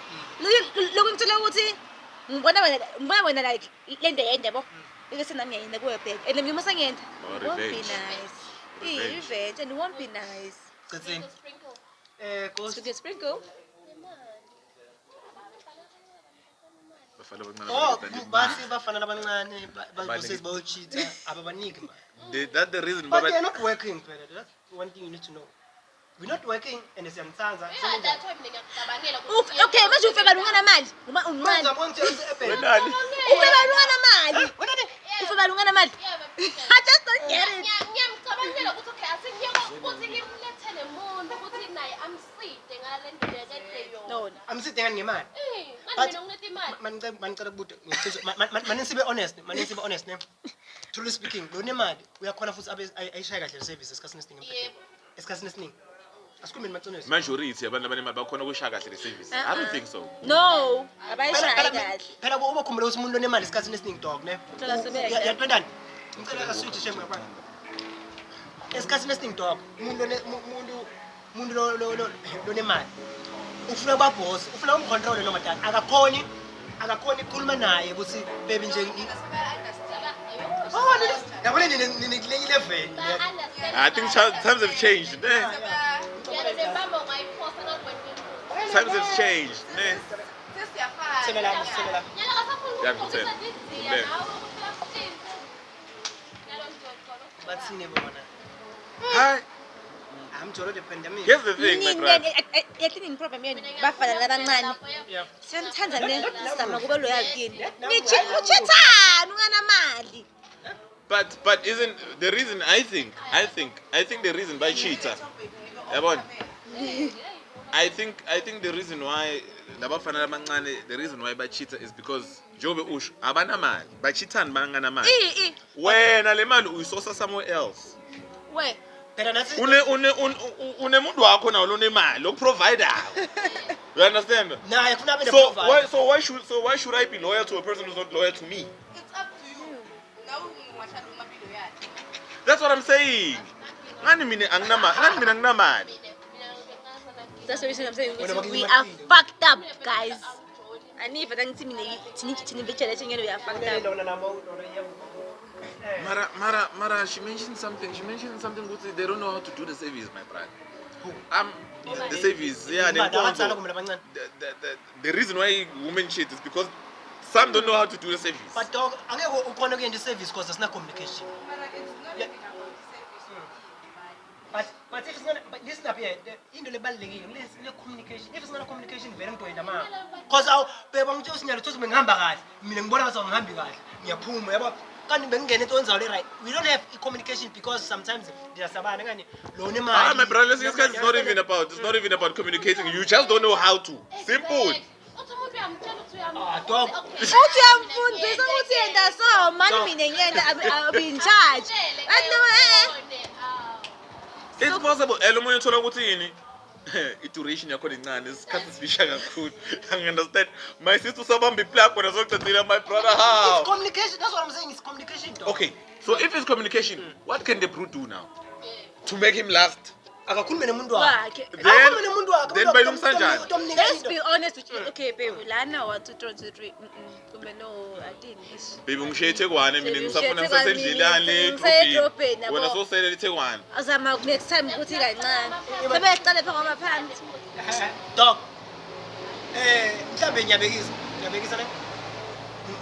lokho ngithola ukuthi ngibona wena like lento yende yabo bese nami ngiyayenda kuwe back and mina masangenda won't be nice revenge and it won't be nice Go sprinkle bafana labancane base bayocheat ababaniki man. That's the reason But they're not working, brother. That's one thing you need to know. We're not working and it's Sansa. Okay, manje ufika lungana mali uma umncane ufika lungana mali ufika lungana mali I just don't get it. Ngiyamcabangela ukuthi okay asengiyeke ukuthi ngimlethele umuntu ukuthi naye amside ngale ndlela leyo. No. I'm sitting on your man. Manje mina ngilethe imali. Man ngicela ukuthi manisibe honest ne. Truly speaking, lo nemali uyakhona futhi ayishaya kahle le service esikhathini esiningi. Esikhathini esiningi. Asikhulumi maciniso. Majority abantu abanemali bakhona ukushaya kahle le service. I don't think so. No, abayishaya kahle. Phela ubakhumbula ukuthi umuntu onemali esikhathini esiningi dog ne. Thola sebeka. Yaqondana. Ngicela aswitch shame ngapha. Esikhathini esiningi dog, umuntu lo nemali. Ufuna ba boss, ufuna umcontrol noma dad. Akakhoni ukukhuluma naye ukuthi baby nje I think times have changed. Times have changed. Hi. I'm to the pandemic. Here's the thing, my friend. Yathini problem yini bafana labancane. Siyanthanza ne sama kuba loyal kini. Ngitshithana ungana mali. But isn't the reason I think the reason by cheater. Yabona. I think the reason why labafana lamancane the reason why bacheater is because njengoba usho abanamali bachithani banganamali wena le mali uyisosa somewhere else we phela nathi unemuntu wakho nawo lonemali okuprovider you understand naye kufuna abe so ne-provide. why should I be loyal to a person who's not loyal to me? It's up to you. Now ngingashada umapilo yakhe. That's what I'm saying. Ngani mina anginamali. that's the reason I'm saying Wena ukuthi we bakini are mapilo. fucked up guys aniva nangithi mina thini vechele chengene we are fucked Kumele up lona namo- Mara, she mentioned something. Ukuthi they don't know how to do the service, my brother. The service, yeah. Imali abatshala The, kumele abancane. the reason why women cheat is because some don't know how to do the service. But dog, angeke ukhona kuyenda i-service because there's no communication. Mara, it's not Yeah. enough service to provide. But if it's not, but listen up here, into lebalulekile le communication. If it's not a communication vele ngitoyenda mama. Because beba ngitshela usinyalo uthi ngihamba kahle. Mina ngibona ngathi ngihambi kahle. Ngiyaphuma yabo. Kanti bengingene into enzayo le right. We don't have communication because sometimes ndiyasabana ngani lo nemali. My brother, listen, it's not even about communicating. You just don't know how to. Simple. Dog. uthi uyamfundisa ukuthi yenda so mani mina ngiyenda I'll be in charge It's possible. Elomunye uthola ukuthi yini? I-duration yakhona incane isikhathi sifisha kakhulu. I understand. My sister sabamba iplug wena sokucacile my brother how? It's communication. That's what I'm saying. It's communication, dog. Okay. So if it's communication, what can the brute do now? To make him last? Akakhulume nomuntu wakhe. wakhe. Akakhulume nomuntu wakhe. Then bayilungisa kanjani? Utomnika let's into. be honest with you okay babe lana 1 2 3 3 kumbe no I didn't Baby ngishiye eThekwani mina Baby, ngisafuna ngishiye ngisasendlini le ngisaya edrobheni. edrobheni, yabo. Wena sosele eThekwani. azama next time ukuthi kancane sebecale phaka maphansi Dog. Mhlambe ngiyabekisa ne.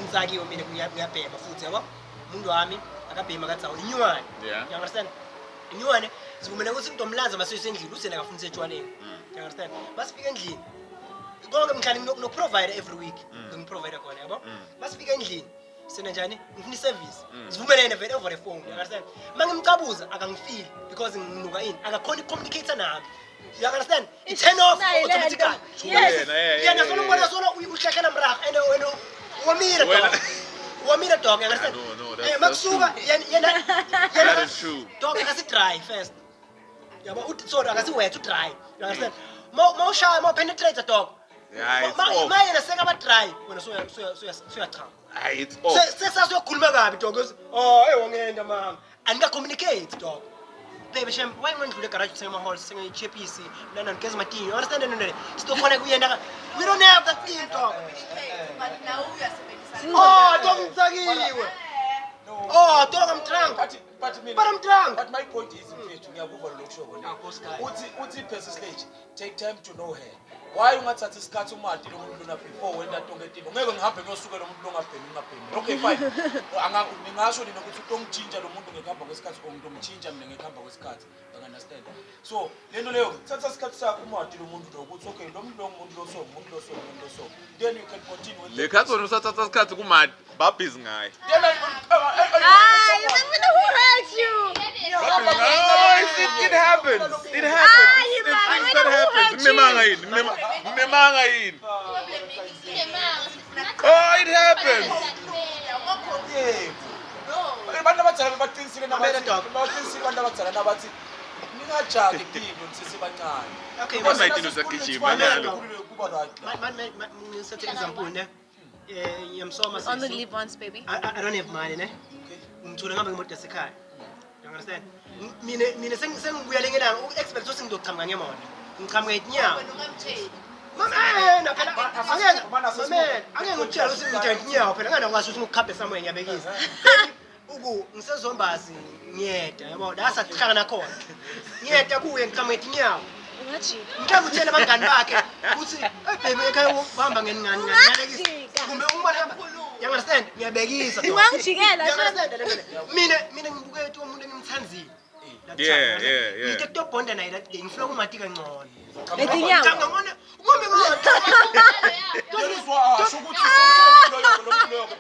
Ngizakiwe mina ngiyabhema futhi yabo. Umuntu wami akabhema katsawo inyuwane. Yeah. You understand? Inyuwane zivumela ukuthi ngitomlaza masesendlini usena akafundisa etshwaleni. You understand? Masifika endlini. Konke mhlawumbe nginokuprovider every week. Ngiprovide khona yabo. Masifika endlini sena njani? Ngifuna iservice. Sivumelene vele over the phone. You understand? Mangimcabuza akangifeel because nginuka ini. Akakhona communicate nami. You understand? It turn off Nayi le automatically. nto. Yes. Yena sona ubona sona uhlekela mraka and wamira Well, dog. Wamira dog, you understand? No, that's Makusuka yena That is true. dog akasi dry first. Yabo uthi sorry akasi wet to dry. You understand? Mo penetrate dog. Yeah, it's Ma off. yena seka ba dry wena so cha. It's off. Sesasokhuluma kabi dog. Oh, wongenda mama. Anika communicate dog. Baby shem, why when the garage sing my horse singing chipisi, nana ngeza matini. You understand no? Still khona kuyenda. We don't have that thing dog. But now uyasebenzisa. Oh, dog mtsakiwe. Oh, dog I'm drunk. But I'm drunk. But my point is mfethu ngiyakuva lo kusho Ah, Nkosi kayi. uthi phase stage take time to know her. Why ungathatha isikhathi umadi lo muntu lona before wena tongetini. Ngeke ngihambe ngiyosukela lo muntu ngingabhemi. Okay fine. Ningasho nina ukuthi utomchinja lo muntu ngekuhamba kwesikhathi ngomchinja mina ngekuhamba kwesikhathi. You understand? So lento leyo thatha isikhathi sakho umadi lo muntu lo ukuthi okay lo muntu lo so. Then you can continue with Le khathi wena usathatha isikhathi kumadi babhizi ngaye. Then hayi mina who hurt you It happens. It happens. Hayi, It's man, things wena that happen. who Mmemanga yini? Mmemanga yini? Oh, it happens. abantu abadala baqinisile Mamela, dog. baqinisile abantu abadala nabathi ningajaki dino nisesebancane. Okay, Ubona man, idilo sagijima nyalo. Kuba right. ngisethe example ne. Ngiyamsoma only sisi. live once baby I don't have money ne. Ngithula ngaba ngemoto yasekhaya. You understand? Mina sengibuya lengelanga u-expect ukuthi ngizoqhamuka ngemoto. Ngiqhamuka etinyawo. Wena ungamtsheli. Mamela phela angeke ngikutshela ukuthi ngithe inyawo phela ngana kwazi ukuthi ngikhabhe somewhere ngiyabekisa. Ngisezombazi ngiyeda yabo la sahlangana khona. Ngiyeda kuye ngiqhamuka inyawo. ungajika Ngicela ukutshela abangani bakhe ukuthi baby ekhaya uhamba ngeni ngiyabekisa. Kumbe umbona hamba. You understand? Ngiyabekisa. ungangijikela You understand? Mina ngibukethe umuntu engimthanzile. Yeah. Ngithe tobonda naye that day ngifuna umathi kancane. letinyawo Ngibona ngombe ngoba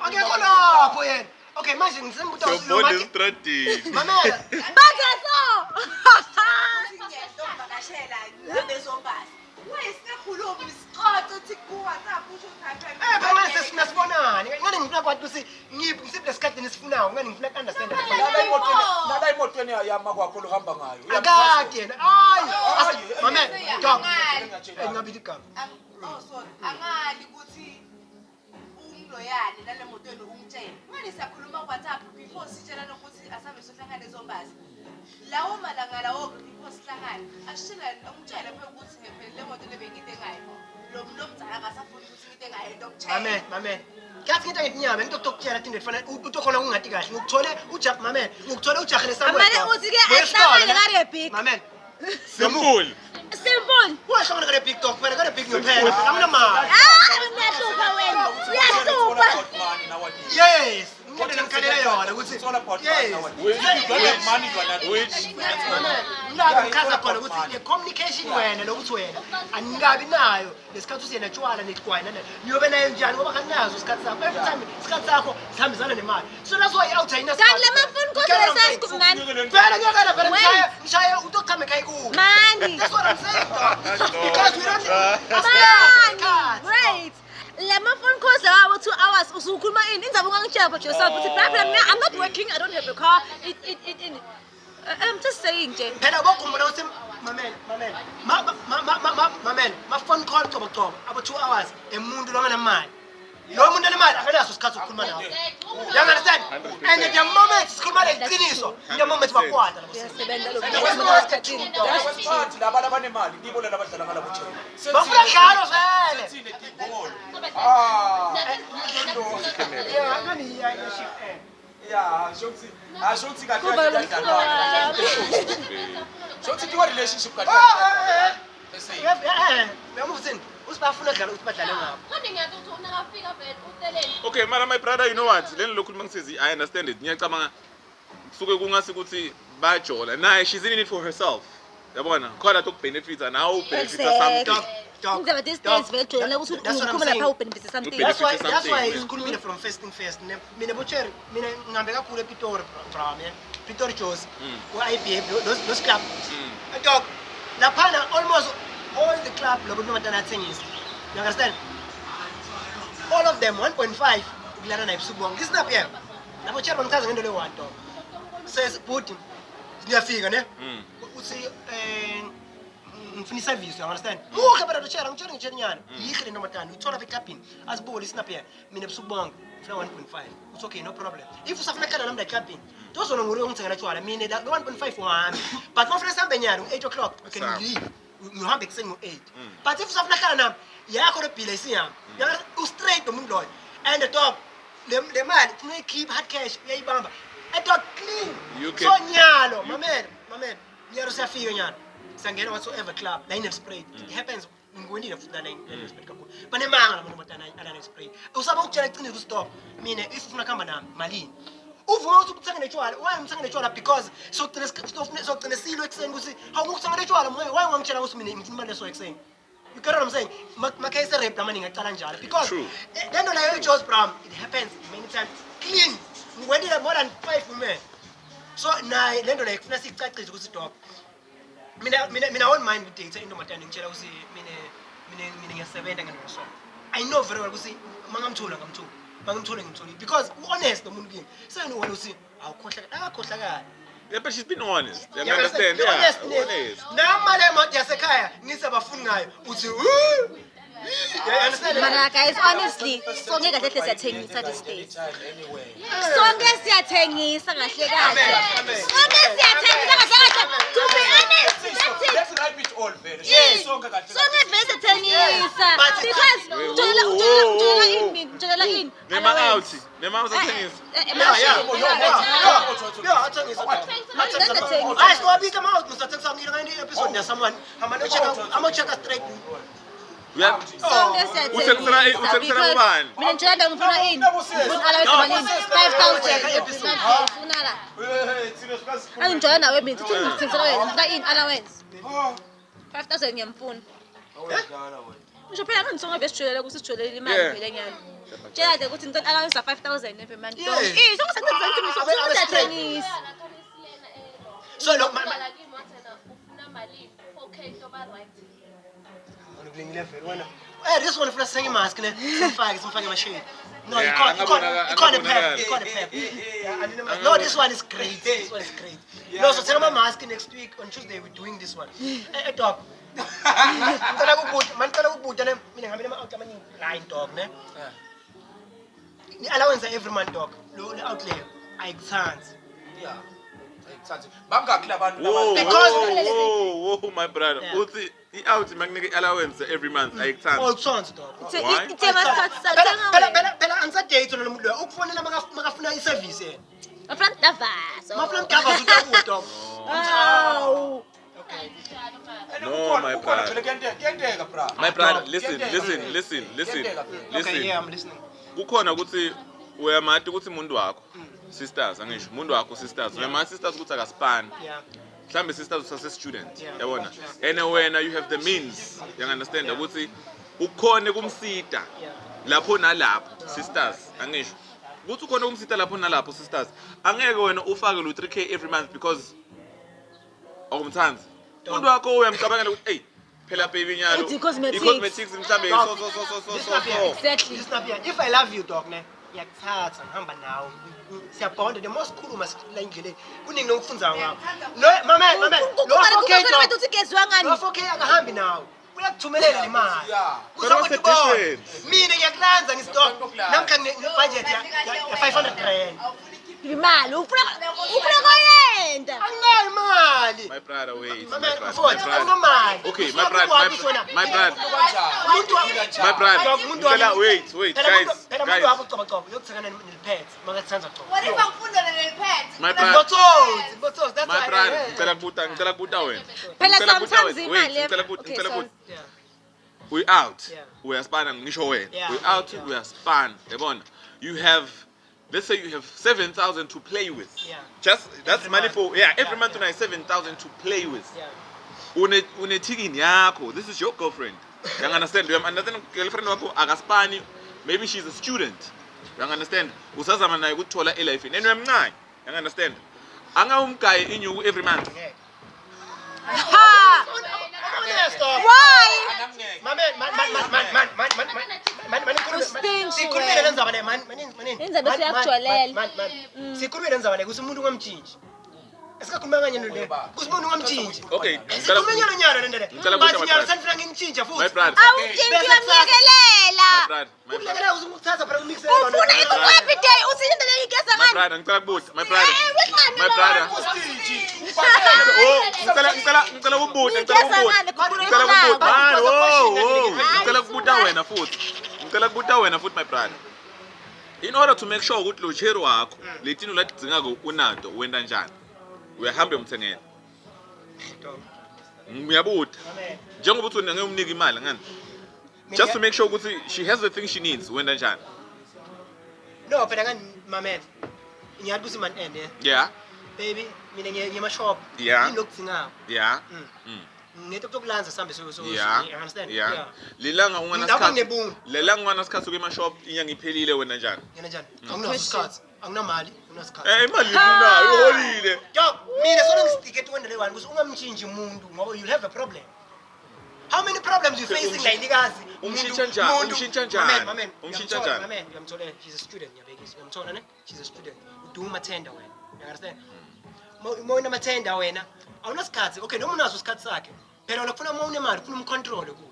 akekho lapho yena. Okay manje ngisembuta Your usilo bond is mathi. strategy. Mamela. bazaso Ngiyadovakashela ngabe sombazi. Wayesikhuluma isiqoqo uthi ku-WhatsApp usho ukuthi Phela sesifuna sibonane. Ngani ngifuna kwathi ukuthi ngiphi ngisiphi lesikhathi nisifunayo. Ngani ngifuna understand. Lala emotweni yama kwakho lohamba ngayo. Akade yena. Hayi. Mama, dog. Ngabili igama. Oh sorry. Angali ukuthi umloyane nale motweni umtshela. Ngani siyakhuluma ku-WhatsApp before sitshelana ukuthi asabe sohlangane zombazi. Lawo malanga lawo before sihlangane. Ashila umtshela phela ukuthi phela le moto lebengide ngayo. Lo mnumzana akasafuni ukuthi ngide ngayo ntomtshela. Mama. Kathi ngita nginyama ngitokutshela into efanele utokhona ungathi kahle. Ngikuthole uJack mama. Ngikuthole uJack lesamwe. Mama uthi ke ahlangane ngare big. Mama. Simple. Simple. Wahlangana ngare big dog phela ngare big ngiyophela. Anginamali. Uyahlupha wena. Uyahlupha. Yes. Ngidela ngikhalela yona ukuthi It's all about yes. money. When you don't have money, you are not Which Mama, ngikhaza khona ukuthi communication wena lokuthi wena angabi nayo lesikhathi usiyena tshwala netigwayina niyobe nayo njani ngoba kaninazo isikhathi sakho every time isikhathi sakho sihambisana nemali so that's why out ayina Kanti lama phone calls lesasikubunani. phela ngiyakala phela ngishaye utochama ekhaya kuwe Mani. that's what I'm saying dog. Because we don't Mani. Right. Lama phone calls lawa 2 hours usukhuluma ini inzabe ungangitshela about yourself uthi phela mina I'm not working, I don't have a car. I'm just saying nje. phela bokhumbula ukuthi mamela ma phone call coba abo 2 hours emuntu lo ngamali lo muntu onemali akanaso isikhathi sokukhuluma nawe you understand and the moment sikhuluma leqiniso the moment bakwata Uyasebenza lo muntu esikhathini. Wesiphathi laba abanemali nibo lana abadlala ngala butshela. bafuna njalo vele Sithine tibholo. yeah ngani ya shift Yeah, shokuthi ashuthi kahle Kuba lo kahle. mkhulu. Shokuthi tiwa relationship kahle. Bese uyamuvuthini usibafuna dlala ukuthi badlale ngabo Kodwa ngiyathi uthi unakafika vele uteleni. Okay, mara my brother, you know what? Leni lokhu mangisizi, I understand it. Ngiyacabanga suke kungasi ukuthi bajola. Naye she's in it for herself. Yabona? Khona to benefits and how benefits something. Inzaba this days vele jolene ukuthi ukhuluma lapha ubenefit something. Ubenefit that's why something. isikhulumile from first thing first mina bocheri mina ngihambe kakhulu ePitori bra man Pitori Joes IBA those club dog laphana almost all the club lobo nomatana athengisa you understand all of them 1.5 ngilana naye ebusuku bonke isnap yena labo cheri bangichaza ngento le1 dog says booty ngiyafika ne uthi ngifuna iservice you understand ukhe phela cheri ngitshela ngitshela yihle lento matana uthola eClubini asibuke isnap yena mina ebusuku bonke ngifuna 1.5 it's okay no problem if usafuna kana nami eClubini tozona nguri ngithengela tshwala mina lo 1.5 wami but mafuna sambe nyalo 8 o'clock we can leave ngihambe kuseni ngo8 but if usafuna kana nami yakho le bill isiyami u straight nomuntu loyo and the dog le mali kuno keep hard cash uyayibamba dog clean so nyalo mamela nyalo siyafika nyalo sangena whatsoever club line spray it happens ngwenile futhi la line spray kakhulu banemanga lamuntu matana alana spray usaba ukutshela iqiniso stop mina if ufuna kuhamba nami malini uvuma ukuthi ukuthenga netshwala why ngithenga netshwala because sokugcina silo ekseni ukuthi awukuthenga netshwala why ngangitshela ukuthi mina ngifuna imali leso ekseni you get what I'm saying makayise rap la manje ngicala njalo because lento la Joe's Brown it happens many times clean ngwenile more than 5 women so naye lento la ifuna sicacise ukuthi stop mina won't mind with data into matana ngitshela ukuthi mina ngiyasebenza ngenoso I know very well ukuthi mangamthola ngimthole because honest nomuntu kimi senu wena uthi akakhohlakala Yeah, but she's been honest. You understand? Yeah, honest. Namale moto yasekhaya ngisabafuni ngayo uthi Mana guys, honestly, sonke kahle kahle siyathengisa these days. Sonke siyathengisa kahle kahle. Sonke siyathengisa kahle kahle. To be honest, that's it. Let's write it all very. Sonke vele siyathengisa. Because jola in. Nema out athengisa. Yeah, athengisa. Hayi siwabika mouth musathengisa ngile ngani episode ya someone. I'm check straight. Yeah. Sonke siyathengisa. Uthengisela ubani? Mina ngitshela ngifuna ini. Ngifuna allowance 5,000 ngifuna la. Angijona nawe mina uthi ngithengisela wena ngifuna ini allowance. 5,000 ngiyamfuna. Ngisho phela ngisonga besijwelele ukuthi sijwelele imali phela nyana. Tshela nje ukuthi ngicela allowance 5,000 every month. Sonke siyathengisa. So lo ufuna malini 4K to ba right. Ngikulengile vele wena. This one ufuna senge mask ne. Simfake mashade. No, you Yeah, can't angabonakala. pep. No, this one is great. No, so tell my mask next week on Tuesday we're doing this one. Hey, dog. Ngicela ukubuta mina ngihambe ama-out amaningi line dog ne. Allowance every month dog. Lo outlay ayikuthandi. Yeah. Ayikuthandi. Bangakhi labantu Whoa, Because- whoa, my brother. Yeah. Uthi i-out makunika allowance every month ayikuthandi. Ayikuthandi dog. Why? Ithema sikhathi Phela angisadate nalo muntu loyo. Ukufonela makafuna i-service yena. Mafront Davaso. Mafuna mgava uzakuwo dog. Aw. No, my brother. Kuyenteka bra. My brother, No. listen. Okay, yeah, I'm listening. Kukhona ukuthi uyamati ukuthi umuntu wakho sisters angisho umuntu wakho sisters uyamati sisters ukuthi akaspan Yeah. mhlambe sisters usase student Yeah. yabona and wena you have the means you understand Yeah. ukuthi ukhone kumsita Yeah. lapho nalapho sisters angisho ukuthi ukhona kumsita lapho nalapho sisters angeke wena ufake lo 3k every month because awumthanzi umuntu wakho uyamcabangela ukuthi hey phela baby nyalo Uthi cosmetics. i-cosmetics mhlambe so Exactly. Listen up here. If I love you dog ne, ngiyakuthatha ngihamba nawe. Siyabonda the most khuluma la indleleni. Kuningi nokufunza ngakho. No, mama. Lo 4K Kukhona dog. uthi kezwa ngani? Lo 4K akahambi nawo. Uyakuthumelela imali. Yeah. But what's the difference? Mina ngiyakulanza ngistock. Namkha budget ya 500 rand. Imali ufuna koyenda. Anginayo imali. my brother wait Mama, my brother mfowethu awunomali. okay My brother. my brother ngicela wait Phela umuntu guys wakho ucoba uyokuthekana neliphet. Makathanza coba. What if angifunda neliphethe? my brother Botsos, that's my why. brother ngicela kubuta wena Phela Ngicela kubuta sometimes wena. imali. Wait, ngicela Okay, kubuta sorry. Yeah. we out Yeah. we are span ngisho wena Yeah. we out Yeah. we are span yabona you have let's say you have 7,000 to play with Yeah. just that's Every money month. for every Yeah, month yeah. una 7,000 to play with Yeah. une ticket yakho this is your girlfriend you understand you understand girlfriend wakho akaspani maybe she's a student you understand usazama naye ukuthola e-life and uyamncane you understand anga umgaye inyuku every month Ha! Honest dog. Why? Sikhulumile lenzaba le man. Indaba siyakujwayela. Sikhulumile lenzaba le kuthi umuntu ungamtshintshi. Esikakhuluma kanye nole. Kuthi umuntu ungamtshintshi. okay Sikhulume nyalo le ndele. Ngicela Bathi ukuthi nyalo my sanifuna ngimtshintshe my futhi. brother Awutshintshi uyamyekelela. my brother Ukulekela uzungithatha phela umix Ufuna ithi every day uthi into leyo igeza my ngani? brother ngicela kubuta my brother wexani my lo? brother oh ngicela kubuta Igeza ngani? ngicela kubuta man Hayi, ngicela kubuta wena futhi ngicela kubuta wena futhi my brother in order to make sure ukuthi lo cherry wakho letino ladingako unato wenda njani uyahamba umthengela ngiyabuta njengoba uthi ngeke umnike imali ngani just to make sure ukuthi she has the thing she needs wenda njani No, phela ngani mamela. Ngiyathi kuthi man end yeah baby mina ngiyema shop. Yeah. Inokudingako. yeah Ngeto kulanza sambe so yeah you understand? yeah lilanga ungana Ngidaba sikhathi ngebungu. lelanga ungana sikhathi ukema shop inyanga iphelile wena njani Yena njani? Anginaso isikhathi. Anginamali, anginasikhathi. imali ifunayo uholile Yo, mina sona ngisitike twendele wani ukuthi ungamtshintshi umuntu ngoba you'll have a problem. How many problems you facing la ilikazi? umshintsha njani umshintsha njani umshintsha njani Mamen, uyamthola she's a student ngiyabekisa. Uyamthola ne? She's a student. Uduma amathenda wena. You understand? Moyina amathenda wena. Awunasikhathi. Okay, noma unaso isikhathi sakhe. Phela lokufuna uma unemali ufuna umcontrol kuyo.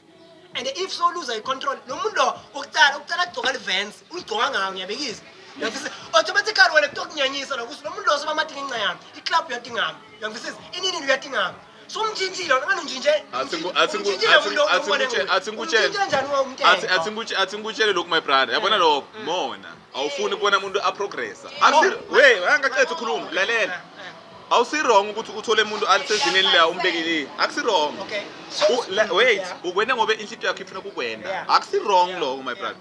And if so lose i-control, lo muntu lo ukucala agcoka le-Vans, uyigcoka ngayo ngiyabekisa. Uyangifisa automatically wena kutokunyanyisa lokuthi lo muntu lo soba madinga inqa yami, i-club uyadingama. Uyangifisa inini uyadingama. So umtshintshile ngani unjinje? atsingutshele lokhu my brother yabona lokho mona awufuni kubona umuntu aprogressa angaqeda ukhuluma lalela awusi-wrong ukuthi uthole umuntu alisezingeni la umbekile akusi-wrong Okay. wait ukwena ngobe inhlito yakho ifuna kukwenda akusi-wrong lokho my brother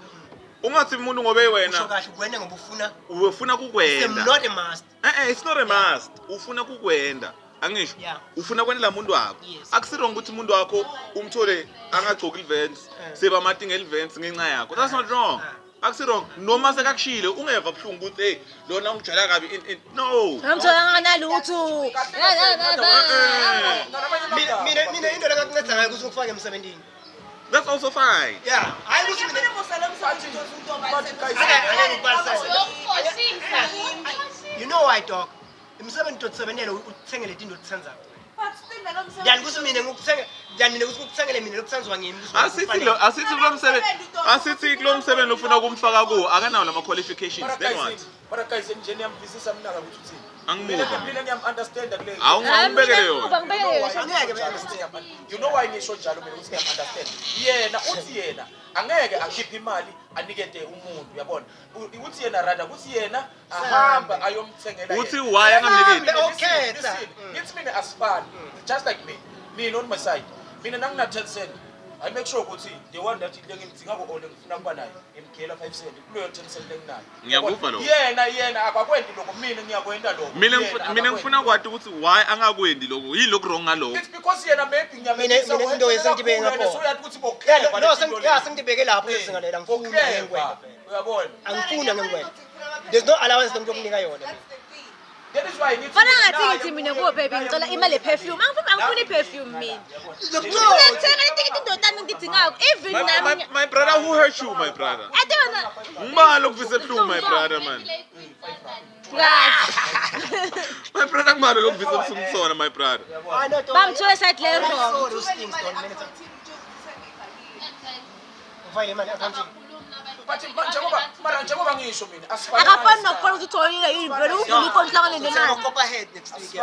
ungathi umuntu ngobe Usho wena kahle ukwenda ngoba ufuna ufuna kukwenda not a must. it's not a must ufuna kukwenda angisho Yeah. ufuna kwenela umuntu wakho Yes. akusi-wrong ukuthi umuntu wakho umthole angagcoki il-Vans sebamathi ngel-Vans ngenxa yakho that's not wrong akusi-wrong noma sekakushile ungeva buhlungu ukuthi hey lona ungijala kabi no Ngamthola nganalutho. Mina into lengakunceda ngayo ukuthi ngikufake emsebenzini. That's also fine. Yeah, hayi ukuthi mina you know why dog imsebenzi utotsebenzela uthengele into otsenza yani kuthi mina ngikuthenge yani mina ukuthi ukuthengele mina lokusenziwa ngimi asithi kulo msebenzi ufuna ukumfaka kuwo akanawo lama qualifications then what But guys, engineer mvisisa mina ukuthi uthini. Angimuva. Mina ngiyam-understand kule. Awungibekele yona. You know why ngisho njalo mina ukuthi ngiyam-understand. Yena uthi yena angeke akhiphe imali anikete umuntu uyabona. Uthi yena rather kuthi yena ahamba ayomthengela yena. Uthi why angamnikeli? Okay. It's me asifani. Just like me. Me on my side. Mina nangina 10 cent. I make sure ukuthi the one that ngidinga ko ole ngifuna kuba nayo emgela 5 cent kuleyo 10 cent enginayo. Ngiyakuva lokho. Yena akakwendi lokho mina ngiyakwenda lokho. Mina ngifuna kwathi ukuthi why angakwendi lokho yini lokho wrong ngalokho. It's because yena maybe ngiyamisa mina into yesentibeke ngapho. So uyathi ukuthi bokhela. No sengitibeke lapho ezingalela ngifuna ngengwena. Uyabona? Angifuna ngengwena. There's no allowance ngokunika yona. That is why I need to. Fana ngathi ngithi mina kuwe baby ngicela imali perfume. Angifuni perfume mina. Ngithenga itikiti indodana ngidingako. Even nami. My brother who hurt you my brother. Adona. Ngibalo kuvise ebuhlungu my brother man. My brother ngibalo lokuvise ebuhlungu sona my brother. Bamthola side le wrong. Ufayile imali account. But njengoba ngisho mina asifani. Akafani nokufana ukuthi utholile yini vele uvula ikhonto hlangane nemali. Copper head next week.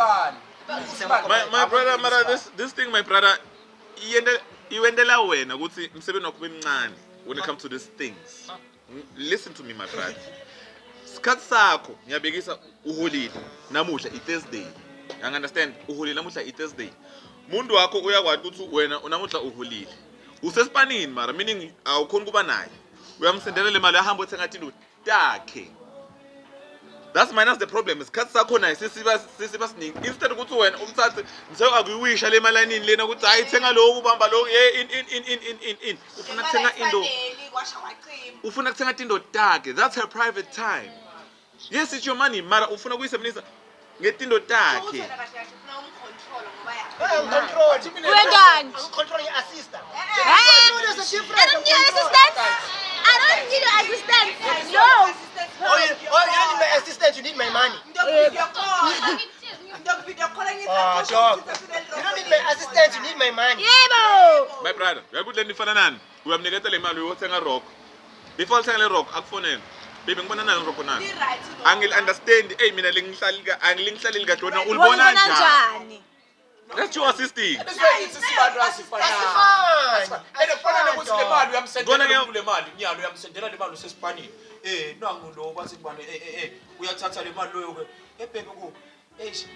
My brother mara this thing my brother iwendela wena ukuthi umsebenzi wakho emncane when it comes to these things. Listen to me my brother. Sikhathi sakho ngiyabekisa uholide namuhla iThursday. You understand? Uholide namuhla iThursday. Umuntu wakho uyakwazi ukuthi wena unamuhla uholide. Usesipanini mara meaning awukhona kuba naye. Uyamsendela le mali ahamba uthenga into takhe. That's minus the problem. Isikhathi sakho naye sisiba siningi. Instead ukuthi wena umthathe ngise akuyiwisha le malanini lena ukuthi hayi thenga lokhu ubamba lokhu in ufuna kuthenga into. Ufuna kuthenga into takhe. That's her private time. Yes, it's your money mara ufuna kuyisebenzisa ngetindo takhe. Wendani? Control your assistant. There's a difference. I don't need assistance. I don't need assistance. No. Oh, you don't need my assistant, you need my money. Oh, dog. You don't need my assistant, you need my money. Yebo. My brother, uyakuthi lenifana nani? Uyamniketa le mali uyothenga rock. Before uthenga le rock akufonela. Baby ngibona nani rock nani? Angil understand. Hey mina angilingihlaleli kahle wena ulibona njani? That's your assisting. That's why it's isibantu asifana. Efana nokuthi le mali uyamsendela le mali. Nyalo uyamsendela le mali usesipanini. Nangu lo kwathi kubane uyathatha le mali loyo baby ku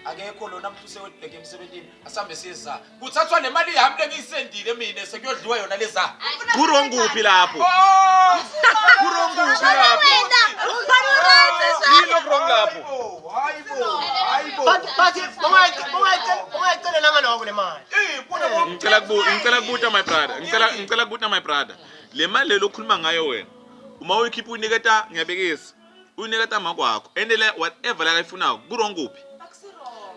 akekho lo namhla usewedleke emsebenzini asambe siza. Kuthathwa nemali yami lengiyisendile mina sekuyodliwa yona leza. Kurong kuphi lapho? Kurong kuphi lapho? Yilo kurong lapho. Hayibo. But ungayicela nanga lokho le mali. Ngicela kubuta my brother. Ngicela kubuta my brother. Le mali le lokhuluma ngayo wena. Uma uyikhipha uyiniketa ngiyabekisa. Uyiniketa makwakho. Endele whatever la ifunako. Kurong kuphi?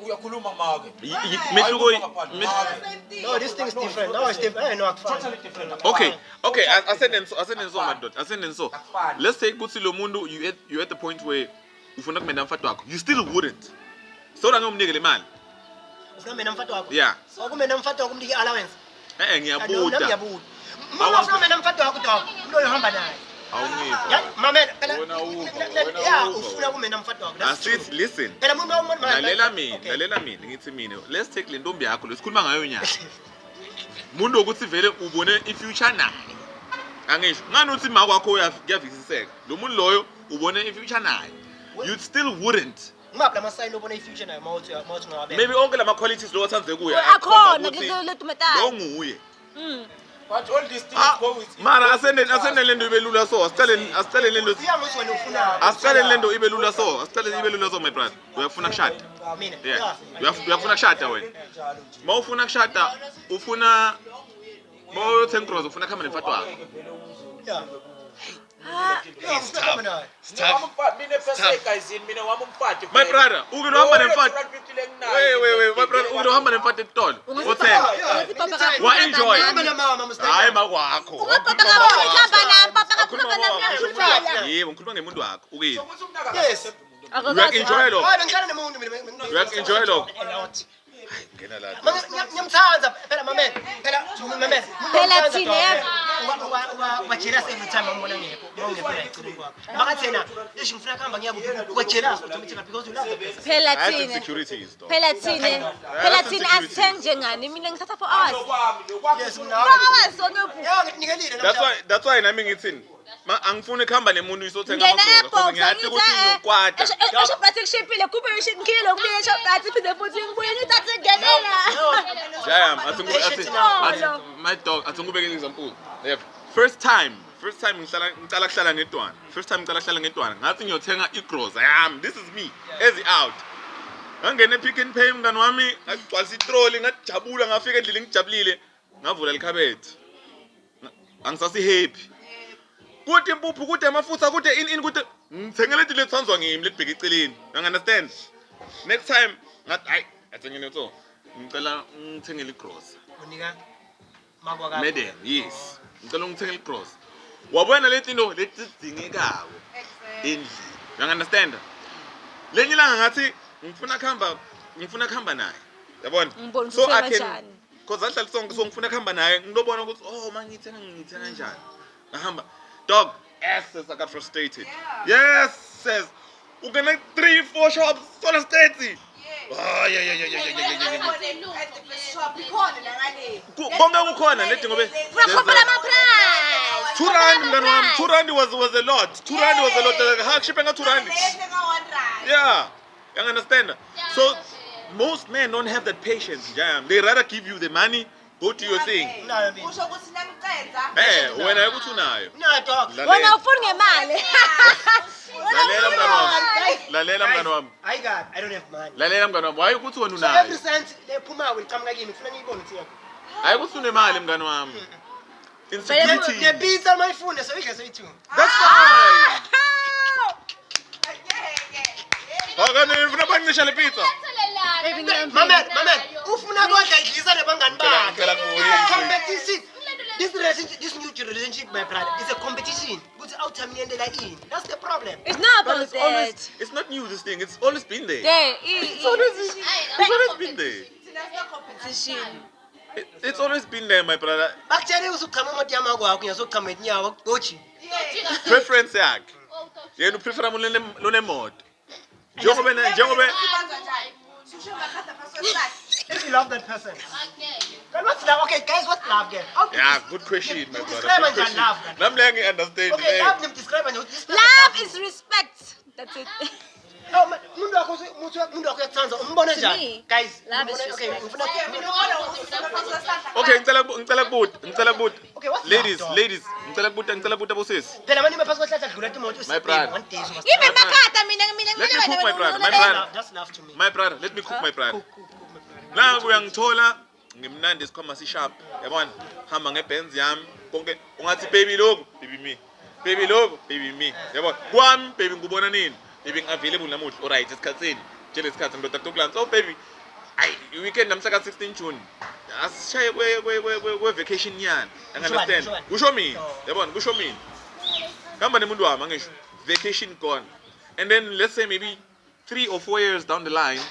Uyakhuluma make. No, this thing is different. No, it's different. No, Totally different. Okay, ascending so my daughter. Ascending so. Let's say ukuthi lo muntu you at the point where ufuna kumenda mfati wakho. You still wouldn't. So la ngomnike le mali. ufuna mina mfati wakho. Yeah. Okumena mfati wakho umnike allowance. Ngiyabuda. Ngiyabuda. Uma ufuna mina mfati wakho dog, ulo uhamba naye. Awungithi. Ya, mamela. Wena ufuna kumena mfati wakho. Asithi listen. Phela umuntu Lalela mina ngithi mina. Let's take le ntombi yakho lesikhuluma ngayo nyaka. Umuntu ukuthi vele ubone ifuture naye. Angisho. Ngani uthi mama kwakho uyavisiseka. Lo muntu loyo ubone ifuture naye. You still wouldn't. ngapha lama sign obona ifuture nayo mawuthi ngabe. Maybe onke lama qualities lo wathanze kuya. Akhona leto metal. Lo nguye. But all these things go with Mara asende lento ibelula so. Asicale lento. Siyamuthi wena ufuna. Asicale lento ibelula so. Asicale ibelula so my brother. Uyafuna kushada. Mina. Yeah. Uyafuna kushada wena. Mawufuna kushada ufuna mawuthenga cross ufuna khama nemfati wakho. Yeah. It's tough. Mina pesa guys mina wami umfati. My brother, uke uhamba nemfati. Wait, my brother, unohamba nemfati etitolo. Uthenga. Wa-enjoy. Hamba namama Mr. Hayi makwakho. Yebo, ngikhuluma ngemuntu wakho. Ukini. Yes. Uyak-enjoy lokho. Hayi bengihlala nemuntu mina. Uyak-enjoy lokho. A lot. Ngena la. Ngiyamthanda phela mamela. Mamela. Phela thina yazi. Wajealous every time ngibona ngekho. Ngongekho la eceleni kwakho. Makathena, isho ngifuna kuhamba ngiyakuphi. Wajealous automatically because you love the person. Phela That's thina. insecurities though. Phela thina asithengi njengani mina ngithatha for hours. Yes, For mina. hours sonke. Nginikelile That's why nami ngithini. Angifuni kuhamba nemuntu isothenga Ngena amakhona. ebox Ngiyathi ukuthi unokwata. eshophathi kushipile kube ngile ukubuya eshophathi phinde futhi ngibuye ngithathe ngenela. Jam, athi my dog, athi ngibeke example. Yeah. First time ngicala kuhlala ngedwana. First time ngicala kuhlala ngedwana. Ngathi ngiyothenga igroza yami. This is me. Ezi out. Ngangena ePick n Pay mngani wami, ngagcwalisa itroli, ngajabula, ngafika endlini ngijabulile, ngavula likhabethe. Angisasi happy. Kuthi impuphu, kuthi amafutha, kuthi in kuthi ngithengele into lethanzwa ngimi lebheka eceleni. You understand? Next time ngathi hayi, athi nginetho. Ngicela ngithengele igroza. unika makwakho. Madam, yes. Ngicela ngithengele igroza. Wabona leti into letidingekako endlini. You understand? Lenye ilanga ngathi ngifuna kuhamba naye. Yabona? Ngibona So I ukuthi can because ahlala sonke so ngifuna kuhamba naye ngilobona ukuthi oh mangithenga kanjani. Ngahamba dog asses I got frustrated. Yes, says ungena 3-4 shops sola steady. Oh yeah. Konke kukhona leti ngobe Ngakhophela ama price. 2 rand mngani wami. 2 rand was a lot. 2 rand was a lot. How shipping 2 rand? Yeah. You understand? So most men don't have that patience, Jam. They rather give you the money, go to your thing. Usho ukuthi nangiqeda. Wena ukuthi unayo. No dog. Wena ufuna ngemali. Lalela mngani wami. I don't have money. Lalela mngani wami. Hayi ukuthi wena So every unayo. cent lephumayo iqhamuka kimi ngifuna ngiyibone ukuthi yakho. Hayi ukuthi unemali mngani wami. Insecurity. Le pizza mayifuna so idle soyi2. That's fine. Akani ufuna bangisha le pizza. Mamela, ufuna kodwa idlisa nebangani Ngicela bakhe. Competition. This new relationship, my brother, is a competition. Ukuthi awuthamiyendela ini. That's the problem. It's not But about it's always, that. it's not new this thing. It's always been there. Yeah, It's always been there. It's always been there, my brother. Bakutshela ukuthi uqhamuka imoto yama kwakho ngiyazoqhamuka inyawo gochi. Preference yakhe. Yena uprefer umuntu lonemoto. Njengoba If you love that person. Then what's love? Okay, guys, what's love again? yeah, good question, my brother. Describe Good and question. love. Nam lengi understand. Okay, love them describe and this person Love is respect. That's it. Oh, mundu wakho uyakuthanda umbona To njani? me, Guys, love is okay, respect. ngifuna Okay, ngicela kubuta. Okay, what's Ladies, love, dog? ngicela kubuta bosisi. Phela manje maphansi kwehlahla kudlula imoto My brother. one day so Even makata mina Let me cook, my brother. My brother. that's love to me. My brother, let me cook my brother. Cook, my brother. La uyangithola ngimnandi isikhwama sishap. Yabona? Hamba ngebenz yami. Konke ungathi baby lokho, baby me. Baby lokho, baby me. Yabona? Kwami baby ngubona nini? Baby available namuhla. Alright, isikhatsini. Tshela isikhathi ngidoda kulan. So baby, weekend namhla ka 16 June. Asishaye kwe vacation yana. Understand? Kusho mina. Yabona? Kusho mina. Hamba nemuntu wami angisho. Vacation gone. And then let's say maybe 3 or 4 years down the line,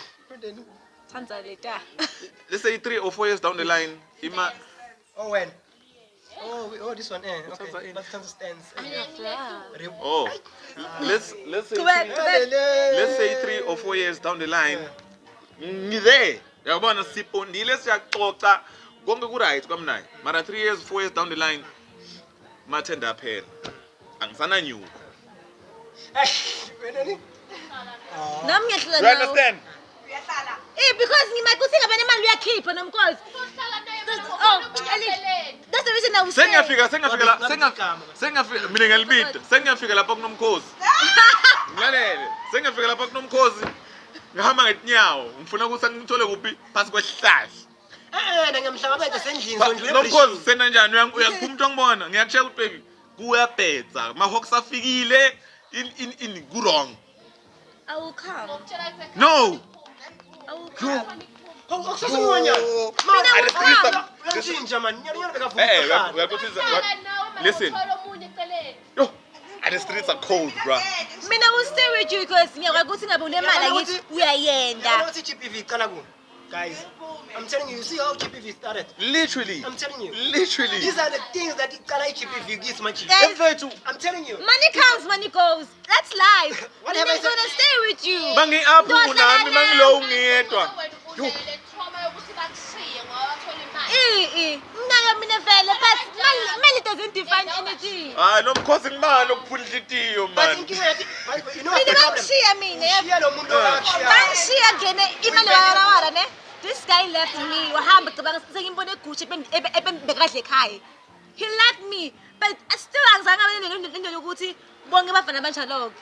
let's say 3 or 4 years down the line, Oh, when? Oh, this one, okay. Tanzania. Let's understand. oh, let's say Let's say 3 or 4 years down the line, ngide, yabona sipondile siyaxoxa konke ku right kwamnayi. Mara 3 years 4 years down the line, mathenda aphela. Angisana nyuko. Nami ngiyahlala You understand? Uyahlala. because ngimakuthi ngabe nemali uyakhipha nomkhozi. That's the reason I was saying. Sengiyafika mina ngiyalibida. Sengiyafika lapha kunomkhozi. Ngilalele. Sengiyafika lapha kunomkhozi. Ngihamba ngetinyawo. Ngifuna ukuthi ngithole kuphi phasi kwesihlahla. Ngiyamhlangabeza sendlini Nomkhozi sena njani uyakuphuma umuntu ngibona. Ngiyakushaya ukuthi baby kuyabhetha. Mahawks afikile in wrong. I will come. No. Akusasimonyana. Uyashintsha man. Nyana Listen. Yo, and the streets are cold, bro. Mina will stay with you because ngiyakwazi ukuthi ngabe unemali ngithi uyayenda. GPV qala ku. Guys, I'm telling you see how GPV started. Literally. I'm telling you. Literally. These are the things that qala GPV gives much. Guys, I'm telling you. money comes, money goes. That's life. What have I I'm said? gonna stay with you. Mangi up nami mangilow ngedwa. Mnaka mina vele but money doesn't define anything. Ah, nomkhosi ngimali okuphula inhlitiyo But man. inkinga yathi, you know what's Mina the problem? bangishiya mina. Shiya lo muntu owakushiya. Bangishiya ngene imali warawara ne. This guy left me. Wahamba cabanga sengimbone eGucci bekadle ekhaya. He left me. But still angizange abe nento yokuthi bonke bafana banjalo.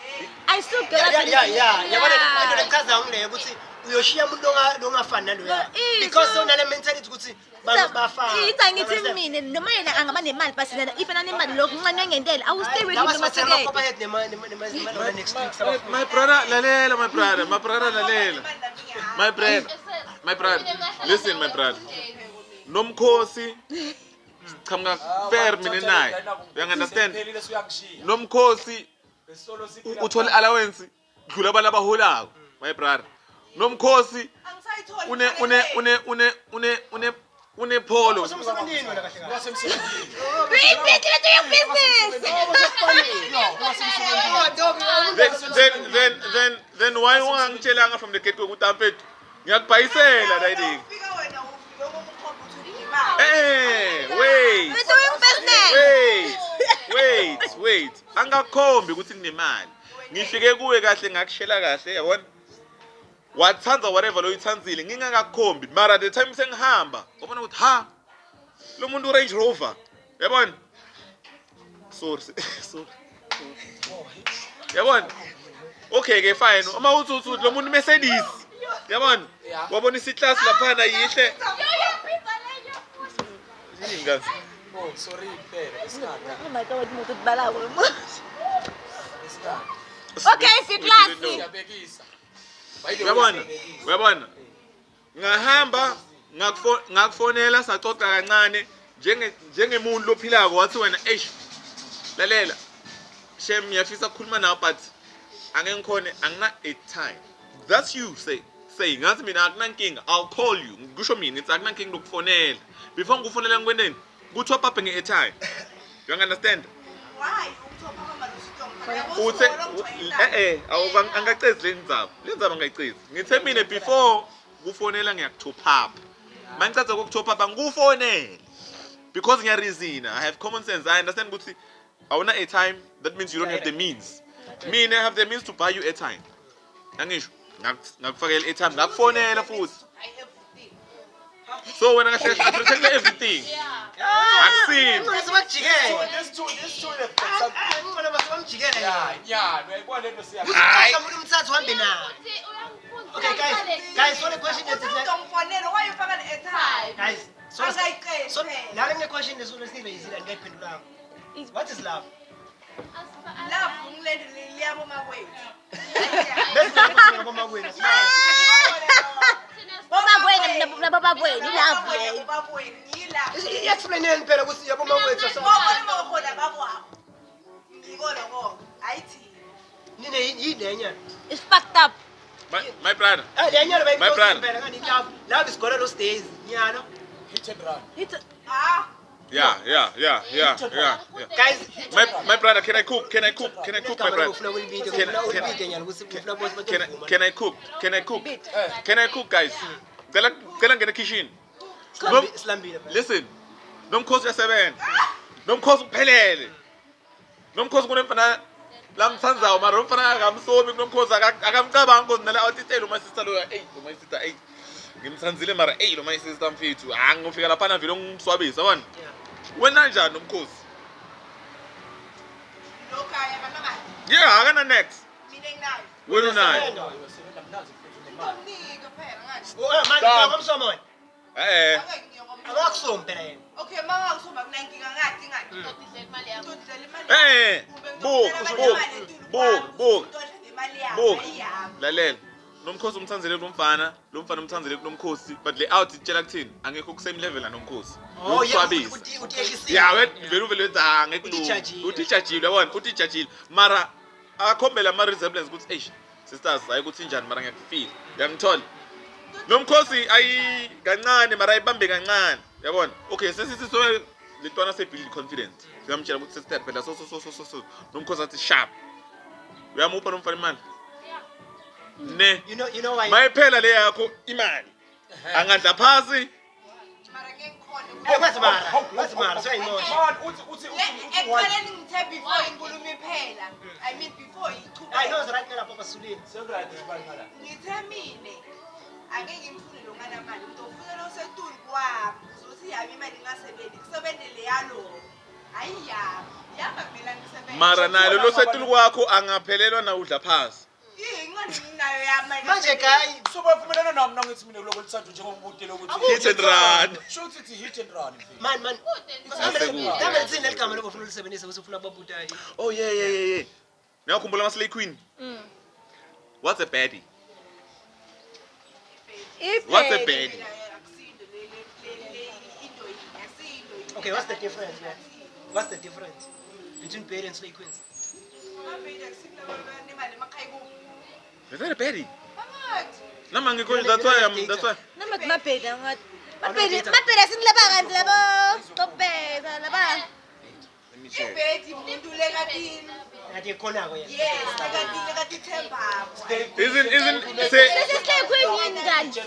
I still get up. Yeah. Yabona into lechaza ngileyo ukuthi uyoshiya umuntu ongafani naloya. Because unale mentality ukuthi bafana. Ithi ngithi mina noma yena angaba nemali but yena if anemali lokho nqanywe ngentela I will stay with him noma sekade. Next week. My brother, lalela, my brother, lalela. My brother. Listen, my brother. Nomkhosi qhamuka fair mina naye. You understand? Nomkhosi uthola allowance dlula abantu abaholako, my brother. Nomkhosi une polo. Usemsebenzini wena kahle kahle. Then why ungangitshelanga from the get go ukuthi amfethu ngiyakubhayisela dayiding. Wait. Angakhombi ukuthi nginemali. Ngifike kuwe kahle ngakushela kahle, yabona? Wathanza whatever lo uyithanzile ngingakakhombi. Mara the time sengihamba, ubona ukuthi ha lo muntu Range Rover. Yabona? Sorry. Yabona? Okay ke fine. Uma uthi lo muntu Mercedes. Yabona? Wabona isiclass lapha na yihle. Ingazi. Oh, sorry, phela. Oh my God, umuntu ubalawo lo muntu. Okay, siklasi. Uyabona? Ngahamba ngakufonela saxoxa kancane njengemuntu lophilako wathi wena lalela. Shem ngiyafisa ukukhuluma nawe but angeke angina a time. That's you say ngathi mina akunankinga I'll call you. Ngisho mina it's akunankinga lokufonela. Before ngikufonela ngikwendeni ku-top up nge-airtime. You understand? Why? Angacezi le ndzaba angayicezi. Ngithe mina before kufonela ngiyakutop up. Mangicatha ukutop up ngikufonela. Because ngiyarizina, I have common sense. I understand ukuthi awuna airtime, that means you don't have the means. Mina I have the means to buy you airtime. Angisho ngakufakela airtime ngakufonela futhi. So when I say everything. I've seen. Ngibona sebakujikela. This two Ngibona sebamjikela. yeah, uyayibona lento siya. Hayi, umuntu umthathu uhambe naye. Okay, guys, so the question is why you fucking airtime? guys, so Angayicedi. now the question is honestly easy and get pendulanga. What is love? Love ngilendo liyabo makwethu. Let's go to ngoma kwena. Baba kwenu love. Explain yini phela ukuthi yabo makwethu so. Nine yini It's fucked up. My brother. lenyalo My brother. phela ngani love is gonna those days. Nyalo. Hit and run. Yeah. Guys, My brother, can I cook, my brother? Can I cook, guys? Kailan ngena kitchen. Listen. Nomkhosi yasebenza. Nomkhosi uphelele. Nomkhosi kunemfana lamthanzayo mara umfana akamsomi nomkhosi akamcabanga ukuthi nala awutitela uma sister lo my sister ngimthanzile mara lo my sister mfethu ngifika lapha na vile ngiswabisa yabona. Wena njani nomkhosi? Yeah, akana next. Wena unayo. Akakusoma phela yena. Okay, mangakusoma kunankinga ngathi ngathi. Book. Lalela. nomkhosi umthanzele kulomfana umthanzele kulomkhosi but le out itshela kuthini angekho ku same level nomkhosi Oh yeah, Yokuswabisa. uthi Yeah, vele uvele wenza angeke Uthi-judgile. uthi-judgile yabona uthi-judgile mara akhombela ama resemblance ukuthi eish sisters hayi ukuthi njani mara ngiyakufeel uyangithola nomkhosi ayi kancane mara ayibambe kancane yabona okay sesithi so letwana se build confidence uyamtshela ukuthi sister phela so nomkhosi athi sharp uyamupha nomfana imali ne you know why mayiphela le yakho imali angadla phasi mara ke ngikhona ngazimara siyayimosha Man, uthi ekuqaleni ngithe before inkulumo iphela I mean before ichupha I know right now lapha basulini Sengright isibani ngala. ngithe mine angeke ngimfune lo ngana mali ngizofuna osetuni kwami uzothi yami imali ingasebenzi kusebenzele yalo hayi yami kumele ngisebenze mara naye lo setulu kwakho angaphelelwa na udla phasi ingqondo nginayo yami manje guy So bavumelana nami nangithi mina kuloko lithathu njengoba ubutele ukuthi hit and run Sho ukuthi hit and run mfethu. man dame litsini leligama lokufuna ulisebenzisa bese ufuna babuta oh yeah ngiyakhumbula ama slay queen what's a baddie what's a baddie okay what's the difference man what's the difference between Betty and Slay Queens is that a baddie nama ngikho that's why Noma kumabheda ngathi. Mabheda sinilaba kanti labo. Kopeza laba. let me check ibhedi umuntu lekatini ngathi ikhonako yena yes lekatini thembako isn't say Sesihle queen yini kanti? I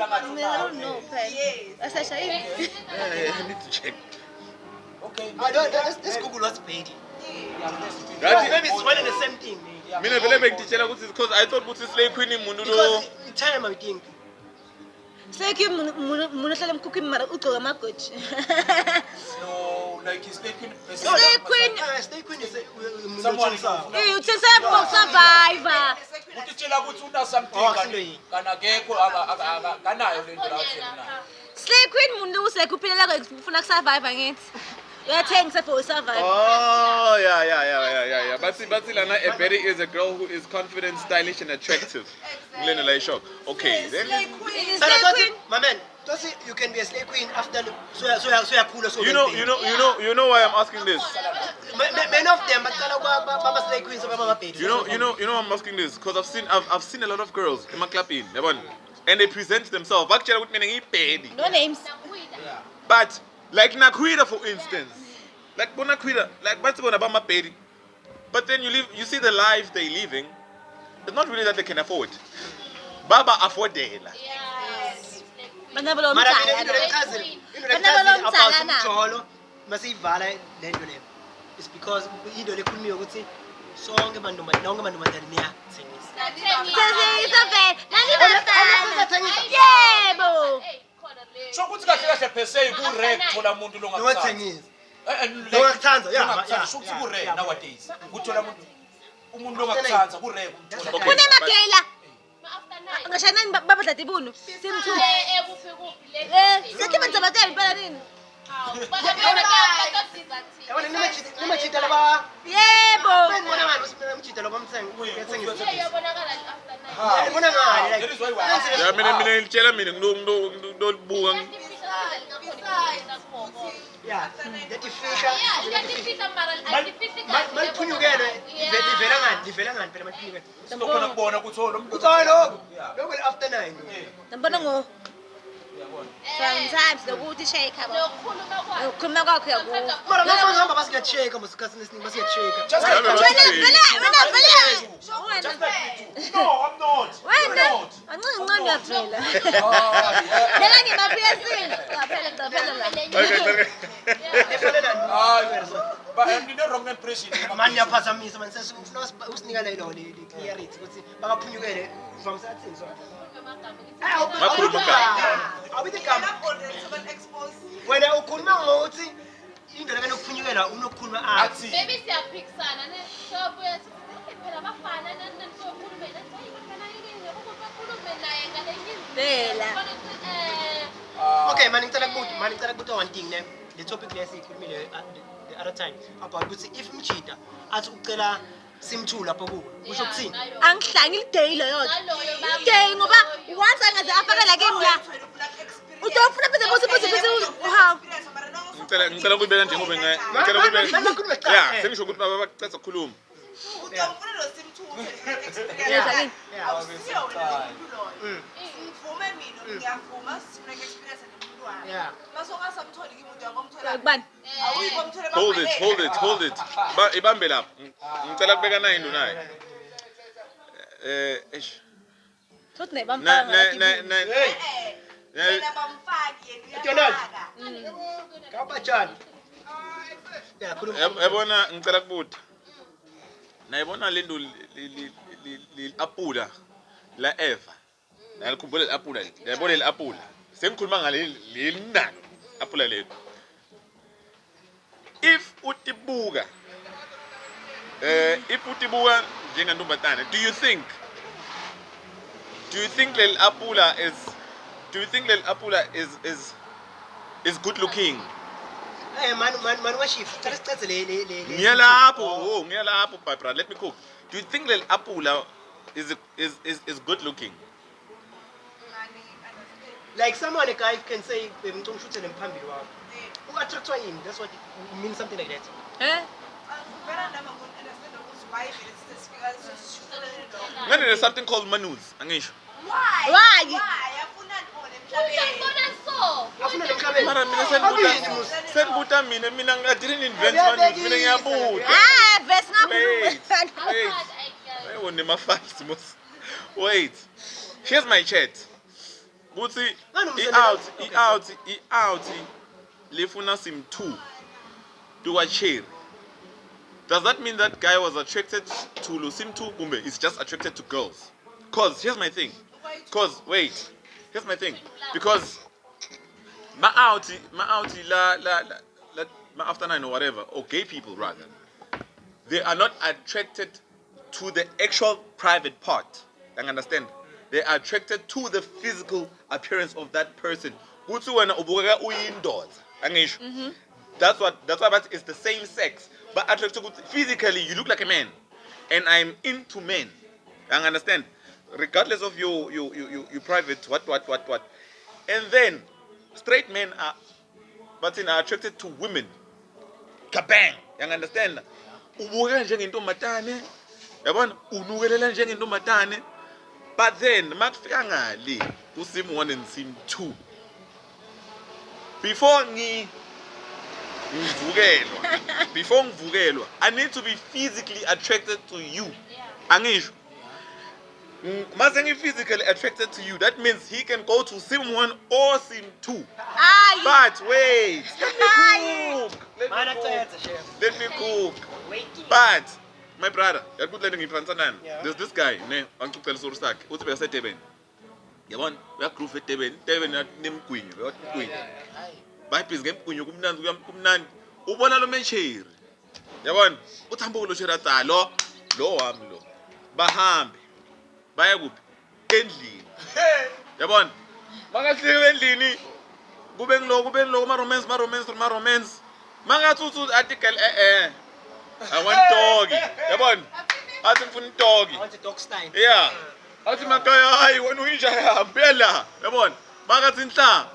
don't know phela. Asasha yini? I need to check Okay. let's Google what's Betty Ngathi- maybe it's one and the same thing mina vele bengitshela ukuthi because I thought ukuthi slay queen umuntu lo because in time I think Seki umuntu ohlala emkhukhwini mara ugcoka amagoji. No, like he's taking Slay Queen. Slay Queen is Someone Eh uthesa survivor. utitshela ukuthi una something Oh, akusinto yini. kanakekho akanayo lento la uthena nayo. Slay Queen umuntu usekuphilela ufuna kusurvive ngithi. Uyathengisa for survive. oh yeah but lana a baddie is a girl who is confident stylish and attractive ngilena la isho okay then Slay Queen. my man don't you can be a Slay Queen after so yakhula so you know why I'm asking this many of them baqala baba Slay Queens baba Betty you know why I'm asking this because I've seen a lot of girls in my clubbing yabona and they present themselves bakutshela ukuthi mina ngiyibhedi No names. but like Nakwita for instance like Bonakwita like bathi bona bama baby but then you see the life they living it's not really that they can afford baba affordela Bana balo mara mthala. into lechazi Bana balo about mthala na. umjolo masiyivala lento le is because into lekhulumiwe ukuthi sonke amantombazane niyathengisa Sesisa vele. Nani bafana. Yebo. So ukuthi kahle kahle per se ku rap thola umuntu lo ngakuthanda. niwathengisa Lo Longakuthanda, yeah, So ukuthi yeah, ku rap yeah. nowadays. Ukuthola umuntu lo ngakuthanda ku rap uthola. Okay. Kunemagela. After 9 Ngashanani babadla ibunu. Simthu. kuphi Sekhe benza batela impela nini? yabona nimachita laba Yebo. benibona ngani usimchita laba mthengisa yabonakala after 9 Ha. yabona ngani That is why we are. yeah mina ngitshela mina ngidolibuka yeah that ifisha maliphunyukele Yeah. livela ngani phela maliphunyukele Sokhona kubona ukuthi lo muntu uthola lokho after 9 Ngibona ngo uyabona. sometimes lokuthi shake abo. nokukhuluma kwakhe Ukhuluma kwakho yakuwo. mara lapho ngihamba basiyacheka musikhathini esiningi basiyacheka Just Yeah, like but- Wena vele. Just like me too. No, I'm not. I'm Wena. not. Ancane ncane uyavela. Ah, yeah. Lela ngimapiyasini. Qaphela la. okay efana nani But I'm the wrong impression. mani yaphazamisa manje sesifuna usinika lelo le clarity ukuthi bangaphunyukele from sathini so Makhuluma awubithi igama wena ukhuluma ngokuthi indlela kanokuphunyukela unokukhuluma athi maybe siyaphikisana ne shop yathi phela abafana nanisokhulume nathi ayibafana yini ukukhulume naye ngale Vela. okay mani ngicela kubuta one thing ne le topic lesikhulumile the other time about ukuthi if mchita athi ucela Sim2 lapho kuwe. Kusho ukuthini? Angihlangi iday loyo. Ngaloyo baba. Iday ngoba once angaze afakela kimi la. Utofuna bese uhamba. ngicela ukuyibeka njengoba ngicela ukuyibeka yeah sengisho ukuthi baba bacela ukukhuluma Utomfuna lo Sim2 Yes, I Ngivume mina ngiyavuma sifuna experience nomntwana. Yeah. Masonga samtholi kimi umuntu wangomthola. Kubani? Awuyiko umthole hold it ibambe lapha ngicela kubeka nayo into nayo eish Sothi nebamfaka. Yena bamfaki yena uyafaka. Kabatshani. Yeah, khuluma. yabona ngicela kubuda nayibona lento apula la Eva nalikhumbula apula yabona le apula sengikhuluma ngale nalo apula lethu if utibuka njengentombatana do you think lel apula is good looking Eh man washift. Cela sicathe le. ngiyalapho my brother let me cook do you think lel apula is good looking Like someone a guy can say ngicungishuthe nemphambili wakho. Uattractwa yini? That's what it means something like that. Vera nama ngi-understand ukuthi why vele sifika sishuthele lo. there's something called manus angisho Why? Afuna khona emhlabeni. Uyabona so. Afuna nemhlabeni. mara mina sengibuta mina I didn't invent Yeah, manus mina ngiyabuta Vese wait wait ma-files mos wait here's my chat kuthi i-out lefuna sim2 tuwacherry does that mean that guy was attracted to sim2 kumbe is just attracted to girls cause here's my thing here's my thing because ma-out la after 9 or whatever or gay people rather they are not attracted to the actual private part. I understand. They are attracted to the physical appearance of that person. Kuthi wena ubukeka uyindoda. Angisho. That's why but it's the same sex. But attracted physically you look like a man. And I'm into men. I understand. Regardless of your private what. And then straight men are attracted to women. Kabang. You understand? Ubukeka njengentombatane. Yabona unukelela njengentombatane but then makufika ngale ku sim 1 and sim 2 before ngivukelwa I need to be physically attracted to you angisho mase ngi physically attracted to you that means he can go to sim 1 or sim 2 but wait let me cook but my brother, you're good letting in there's this guy, angicela source sakhe. Uthi bese Durban. Yabona, uyagroove eDurban. Durban nemgwinyo, uyagwinyo. Bayibhizi ngemgwinyo kumnandi. Ubona lo mencheri. Yabona, uthamba kulo cherata lo wami lo. Bahambe. Baya kuphi? Endlini. Yabona? Makahlike endlini. Kube ngilo ma romance. Mangathi uthi article I want doggy. Yabona? Athi ngifuna doggy. I want a dog style. Yeah. Athi makaya hayi wena uyinja hambela. Yabona? Makathi inhla.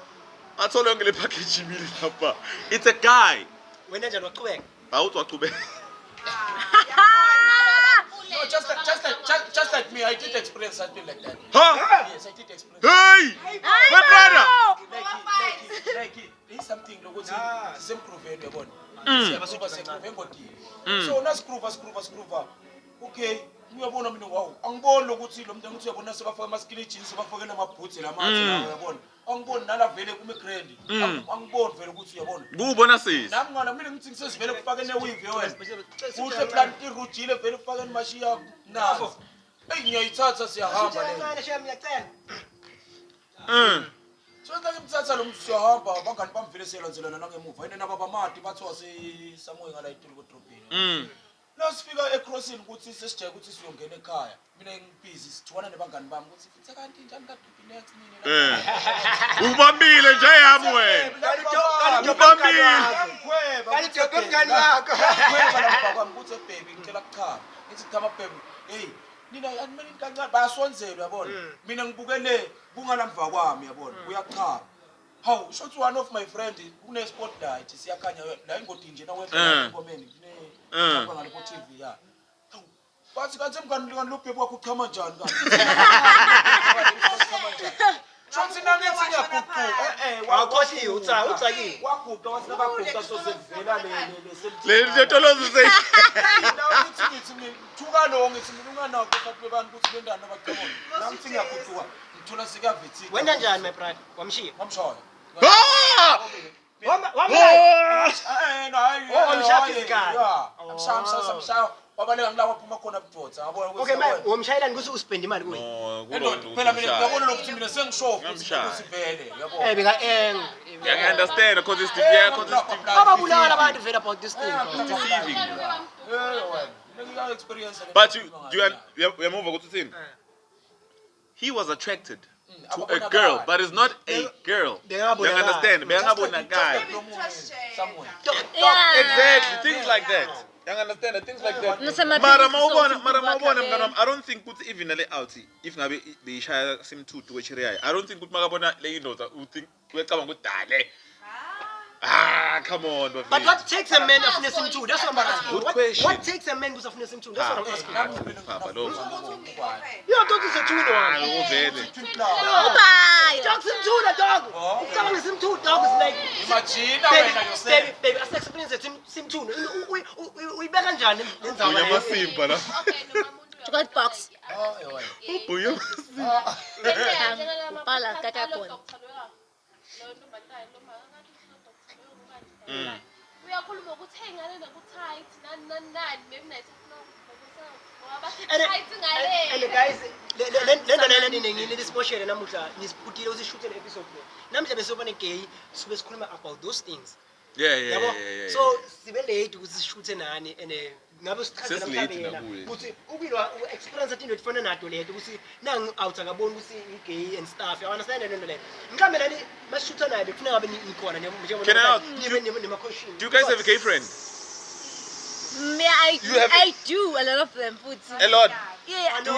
Athola yonke le package imile lapha. It's a guy. Wena njani waqhubeka? Awuthi waqhubeka. No, just like me, I did experience something like that. Huh? Yes, I did experience. Hey! My brother! Like it's something lokuthi sisemprove yabona. Mm. Siyabaseprove engodini. So nasprove. Okay, uyabona mina wow. Angiboni lokuthi lo muntu engithi uyabona sebafaka ama-skinny jeans, sebafake nama-boots lamathi lawo uyabona. Angiboni nala vele kume grand. Angiboni vele ukuthi uyabona. Kubona sisi. Nami ngona mina ngithi ngisezivele kufake ne-weave wena. Kuhle plan irujile vele kufake nemashiya nazi. Hey ngiyayithatha siyahamba le. Ngiyacela ngiyacela. So ngimthatha lo muntu siyahamba abangani bami vele siyalanzelana nangemuva. Yena nababamati bathiwa Samuel ngala itulu kodropini. Nasifika ecrossing ukuthi sesijeke ukuthi siyongena ekhaya. Mina ngibhizi sithwana nebangani bami ukuthi fithe kanti njani kadrophi next nini. Ubambile nje yami wena. Ubambile. Kalithi ngomngani wakho. Khweba lapha kwami ukuthi baby ngicela kuchama. ngithi cha mabhemu hey nina animeni kancane bayasonzelwa yabona mina ngibukele kungalamva kwami yabona uyachaba hawu shothi one of my friend kune spotlight siyakhanya la ingodi nje nawedla engomeni ngapha ngale ku TV ya hawu bathi kanti emngani lobhebhu wakho uchama njani kanti shothi nangithi ngiyaguquka Wakhohliwe utsakile. waguqa wathi nabagubha sozevela Le ntotolozi say. ngithi thuka lo ngithi mina unganakho phakathi bebantu ukuthi bendana abaqhamona nangithi ngiyaguquka ngithola sikavithi Wena njani my brother? Wamshiya. wamshaya Ah! wabaleka ngila waphuma khona budoda ngabona Okay man, wamshayelani kuthi uspend imali kuye? No, phela mina ngiyabona lokuthi mina sengishofu ukuthi vele yabona Beka I understand because it's the ababulala abantu vele about this thing. deceiving. ngiya experience But we are moving to thing. He was attracted to a girl, but it's not a girl. You understand? Bengabona guy. someone Yeah. Exactly, things like that. You understand? Things like that. Nasemaphilisi Mara sokuthi mawubona ubakhalele. mngani wami, I don't think ukuthi even le out if ngabe beyishaya simthuthu wechiriyayo. I don't think ukuthi makabona le indoda uthi uyacabanga ukuthi dale. Come on, But what takes a man afune simthu? That's what I'm asking. Good question. What takes a man afune simthu? That's what I'm asking. Papa lo. You don't think it's a tune one. Uvele. Ubayo. Dog simthu dog. Ucabanga simthu dog is like imagine wena yourself baby as experience simthu. Uyibeka kanjani lendzawo leyo? Uyamasimba la. Chocolate box. Uyamasimba. Upala kaka khona. Uyakhuluma ukuthi hey ngale nokuthi nani maybe nice And guys, lento lena ngini lisiboshele namuhla nisiphutile usishuthe le episode le. Namhla besobona gay sibe sikhuluma about those things. Yabo. So sibe late ukuthi sishuthe nani and ngabe sichazela mhlambe yena ukuthi ubilwa experience into efana nato leto ukuthi nangi out akabona ukuthi i gay and stuff. You understand lento le. Mhlambe lani masishutha naye bekufuna ngabe nikhona njengoba nibe nema question. Do you guys have a gay friend? Me, I do a lot of them food. A lot. Yeah. Do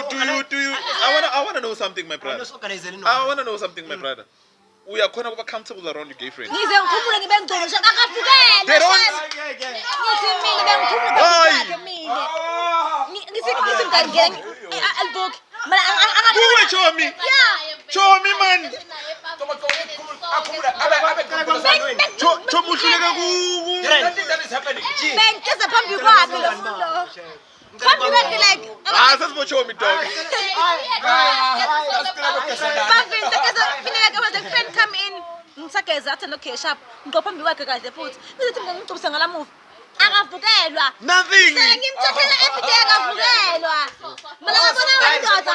you? I wanna know something, my brother. I wanna know something, my brother. We are going to be comfortable around your gay friend. Ngize ngikhumbule ngibe ngcono bakafukela. They don't. Ngithi mina bengikhumbula mina. Ngithi ngangena albok. Mara Who show me? Yeah. Show me, man. Chomuhluleka ku. that is happening Bengikeza phambi kwakhe lo muntu. Phambi kwakhe like. Sasibo show me dog. The friend come in ngisageza athi no cash up ngophambi kwakhe kahle futhi ngithi ngicubisa ngala move akavukelwa Nothing. ngimthokhela everyday akavukelwa mina ngabona wendoda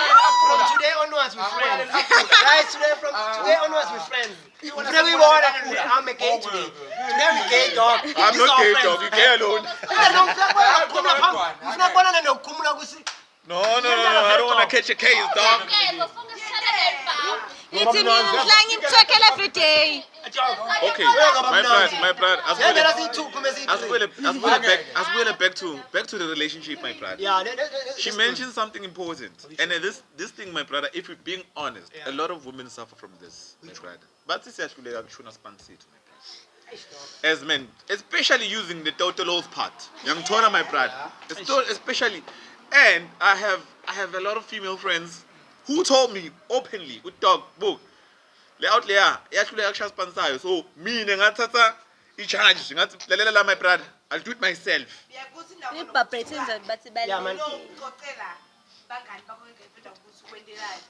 From today onwards we friends. Guys, from today onwards we friends. Today we want I'm a gay today. Today we gay dog. I'm not gay dog. You gay alone. No. I don't want to catch a case, dog. ithi mina ngidla ngimthokhela everyday Okay, my brother. As well back to the relationship, my brother. She mentioned something important, and this thing, my brother. If we're being honest, a lot of women suffer from this, my brother. But this actually shouldn't sponsor it, my brother. As men, especially using the total part. Young Tona, my brother. Especially, and I have a lot of female friends who told me openly, with dog book, le out there, actually action sponsor. So me nengatata i-charge, ngathi my brother. I'll do it myself. ibhabhrethe nje bathi Yeah, man. Ucocela bangani bakho ngefunda ukuthi ukwendelani.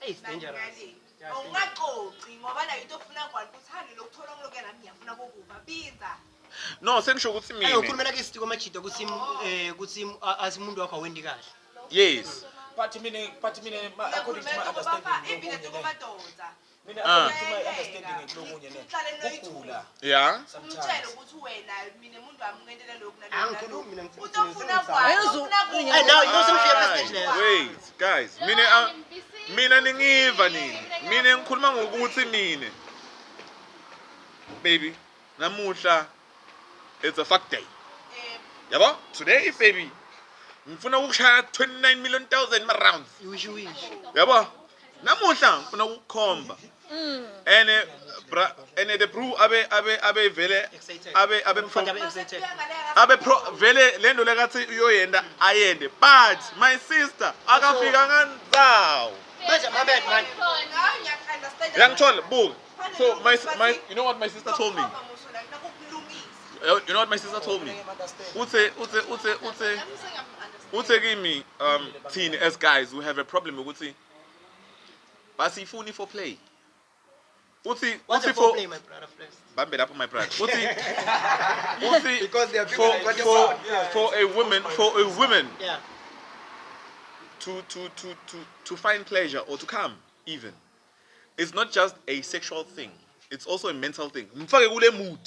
It's dangerous. Ungaxoxi ngoba la into ofuna kwani ukuthi hande lokuthola ngilokho nami ngiyafuna kokuba biza. No, sengisho ukuthi Ayo mina. ukhulumela ke isitiko machida ukuthi asimuntu wakho awendi kahle. Yes. but mina according to my understanding Ibile kumadoda. mina according to my understanding ngikulokunye ne ukugula Yeah. Umtshela ukuthi wena mina umuntu wami ngentela lokhu Angikhulumi mina ngithi utofuna kwani ufuna Hey, now you know some fear stage there. Wait, guys. Mina ningiva nini. Mina ngikhuluma ngokuthi mina. Baby, namuhla it's a fuck day. Yabo? Today, baby. ngifuna ukushaya 29 million thousand rounds You wish. yabo namuhla ngifuna ukukhomba ene bra ene the brew abe vele Excited. abe Umfana abe excited. abe pro vele lento lekathi uyoyenda ayende but my sister akafika kanzawo Manje mabet man. yangithola buka so my you know what my sister told me you know what my sister told me uthe kimi thina as guys we have a problem ukuthi basifuni for play uthi What's the for play, my brother? First. bambe lapho my brother uthi Because they are people that got your for son. Yeah. for a woman Yeah. to find pleasure or to come even it's not just a sexual thing it's also a mental thing mfake kule mood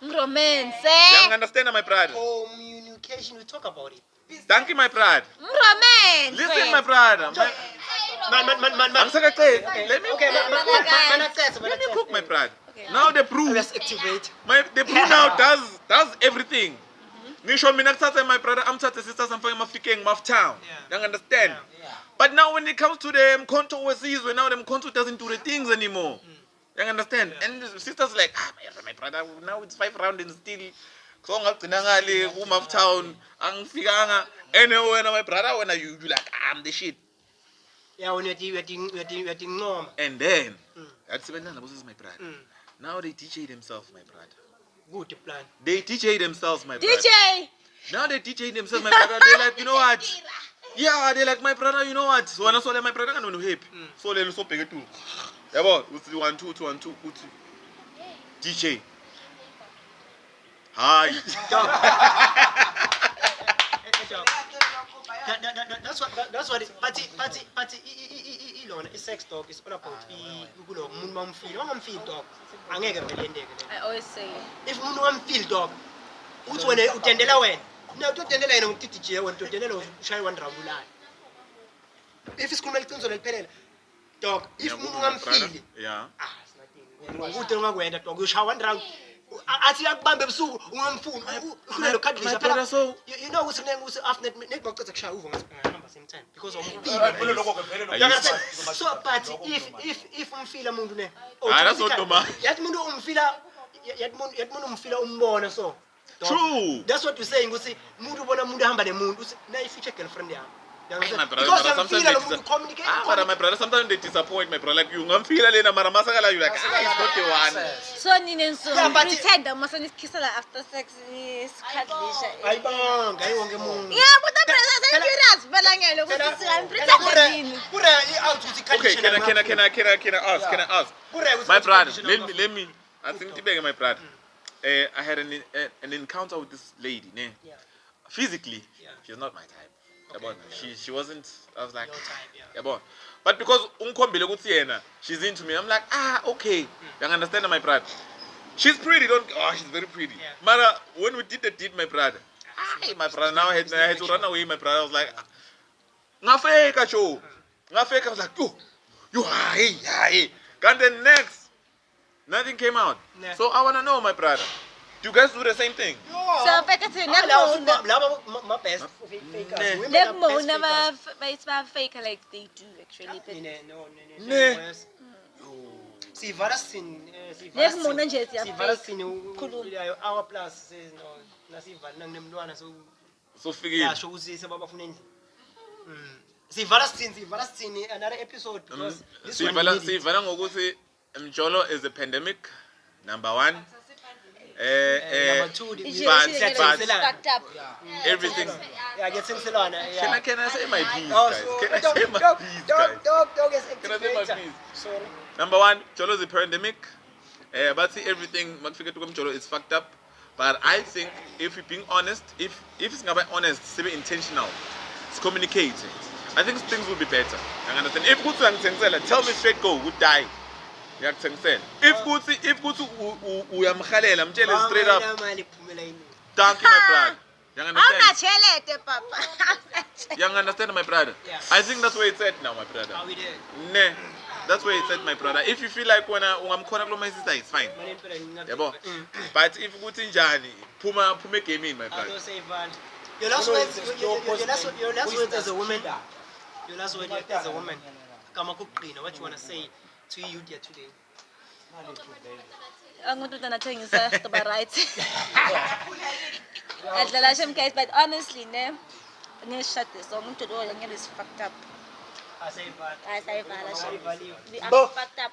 Romance. you understand my brother Communication, we talk about it. thank you my brother Romance. listen my brother Man. let me Okay, let me cook my brother now the brew Let's activate. the brew now does everything ngisho mina kuthatha my brother amthathe sister samfake emafikeng town Yeah. you understand but now when it comes to the mkhonto wesizwe now the mkhonto doesn't do the things anymore you understand and the sisters like my brother now it's 5 rounds and still so ngagcina ngale town angifikanga and wena my brother wena you like I'm the shit Yeah, when you're norm. and then that's when this is my brother Mm. now they DJ themselves my brother Good plan. they DJ themselves my brother DJ. now they DJ themselves my brother they're like you know what yeah they're like my brother you know what so when I saw my brother I'm going to happy so then so big too yabo uthi 1 2 2 1 2 uthi DJ hi That's what it. Party. Ilona. It's sex talk. It's all about. Kulo umuntu mamfeel. Wangamfeel dog. Angeke vele ndeke. I always say. If umuntu wamfeel dog. Uthi wena utendela wena. Na utendela yena ukuthi DJ wena utendela ushaya wandravulana. If isikhuluma liqiniso leliphelela. Dog. If umuntu ngamfeel. yeah Ukuthi ungakwenda dog ushaya wandravulana. Athi yakubambe ebusuku ungamfuni khulelo khadlisha brother, so- you know ukuthi nengukuthi after nekubaqeda kushaya uvo ngahamba same time because of Vele lokho ke, vele lokho. You understand? So but if umfila umuntu ne that's not normal. yathi umuntu umfila yathi umuntu umfila umbona so Dog. True. That's what you're saying ukuthi umuntu ubona umuntu ehamba nemuntu uthi na ifiche girlfriend yakho. You my understand? brother, Because sometimes yamfila they lo muntu communicate but my brother sometimes they disappoint my brother like you ngamfila lena mara masakala you like it's not the one So nine so Yeah, but- pretend must kissela after sex is khadlisha. ayibanga ayiwonke umuntu. Yeah, but the brother is curious balangelo ukuthi I'm pretending. Kure out ukuthi okay can I ask my brother let me I think tibeke my brother I had an encounter with this lady ne Yeah. physically Yeah. she's not my type Okay. yabona she wasn't I was like Your type, yeah. yabona but because ungikhombile ukuthi yena she's into me I'm like okay you understand my brother she's pretty she's very pretty Yeah. mara when we did the deed my brother my brother now I had to run away my brother I was like ngafeka show ngafeka I was like you hi and then next nothing came out Yeah. so I want to know my brother do you guys do the same thing So pekati nekmo laba my best fakers. Ne. Women are nekmo best never fakers. it's fake like they do actually. But No. Ne. Sivala sin Nekmo nje siya sivala fake. sin Khuluma. our plus says no nasivala nanginemntwana so so fikile yasho ukuthi sebabafuna endlini. Sivala sin another episode because this one we need it. sivala ngokuthi mjolo is a pandemic number 1 Number two, the- It's fucked up. everything Yeah, getsengiselwana. can I say my piece Oh, guys so can I say my piece guys dog is Can I say my activator. piece? Sorry. number 1 jolo is a pandemic but see everything makufika to mjolo is fucked up but I think if we're being honest if singaba honest sibe intentional it's communicating I think things will be better you understand if kuthi angithengisela tell me straight go would die ngiyakuthengisela if kuthi uyamhalela mtshele straight up Mali iphumela yini? thank you my brother you understand Awunachelete papa. you understand my brother Yeah. I think that's where it's at now my brother Are we there? ne that's where it's at my brother if you feel like wena ungamkhona kulo my sister it's fine Mali impela ngingaphi. yabo but if kuthi njani phuma egamini my brother Ado say Van. Your last You know, words, it's your your last words as a woman. killer. Your last word as a woman. Kamakukina, what you wanna say to you dear today? Ang umuntu nathengisa to be right. Adlala shem guys, but honestly, ne, ngishad this song umuntu lo yangena is fucked up. I say bad. I say bala shem. Value. We are Both. fucked up.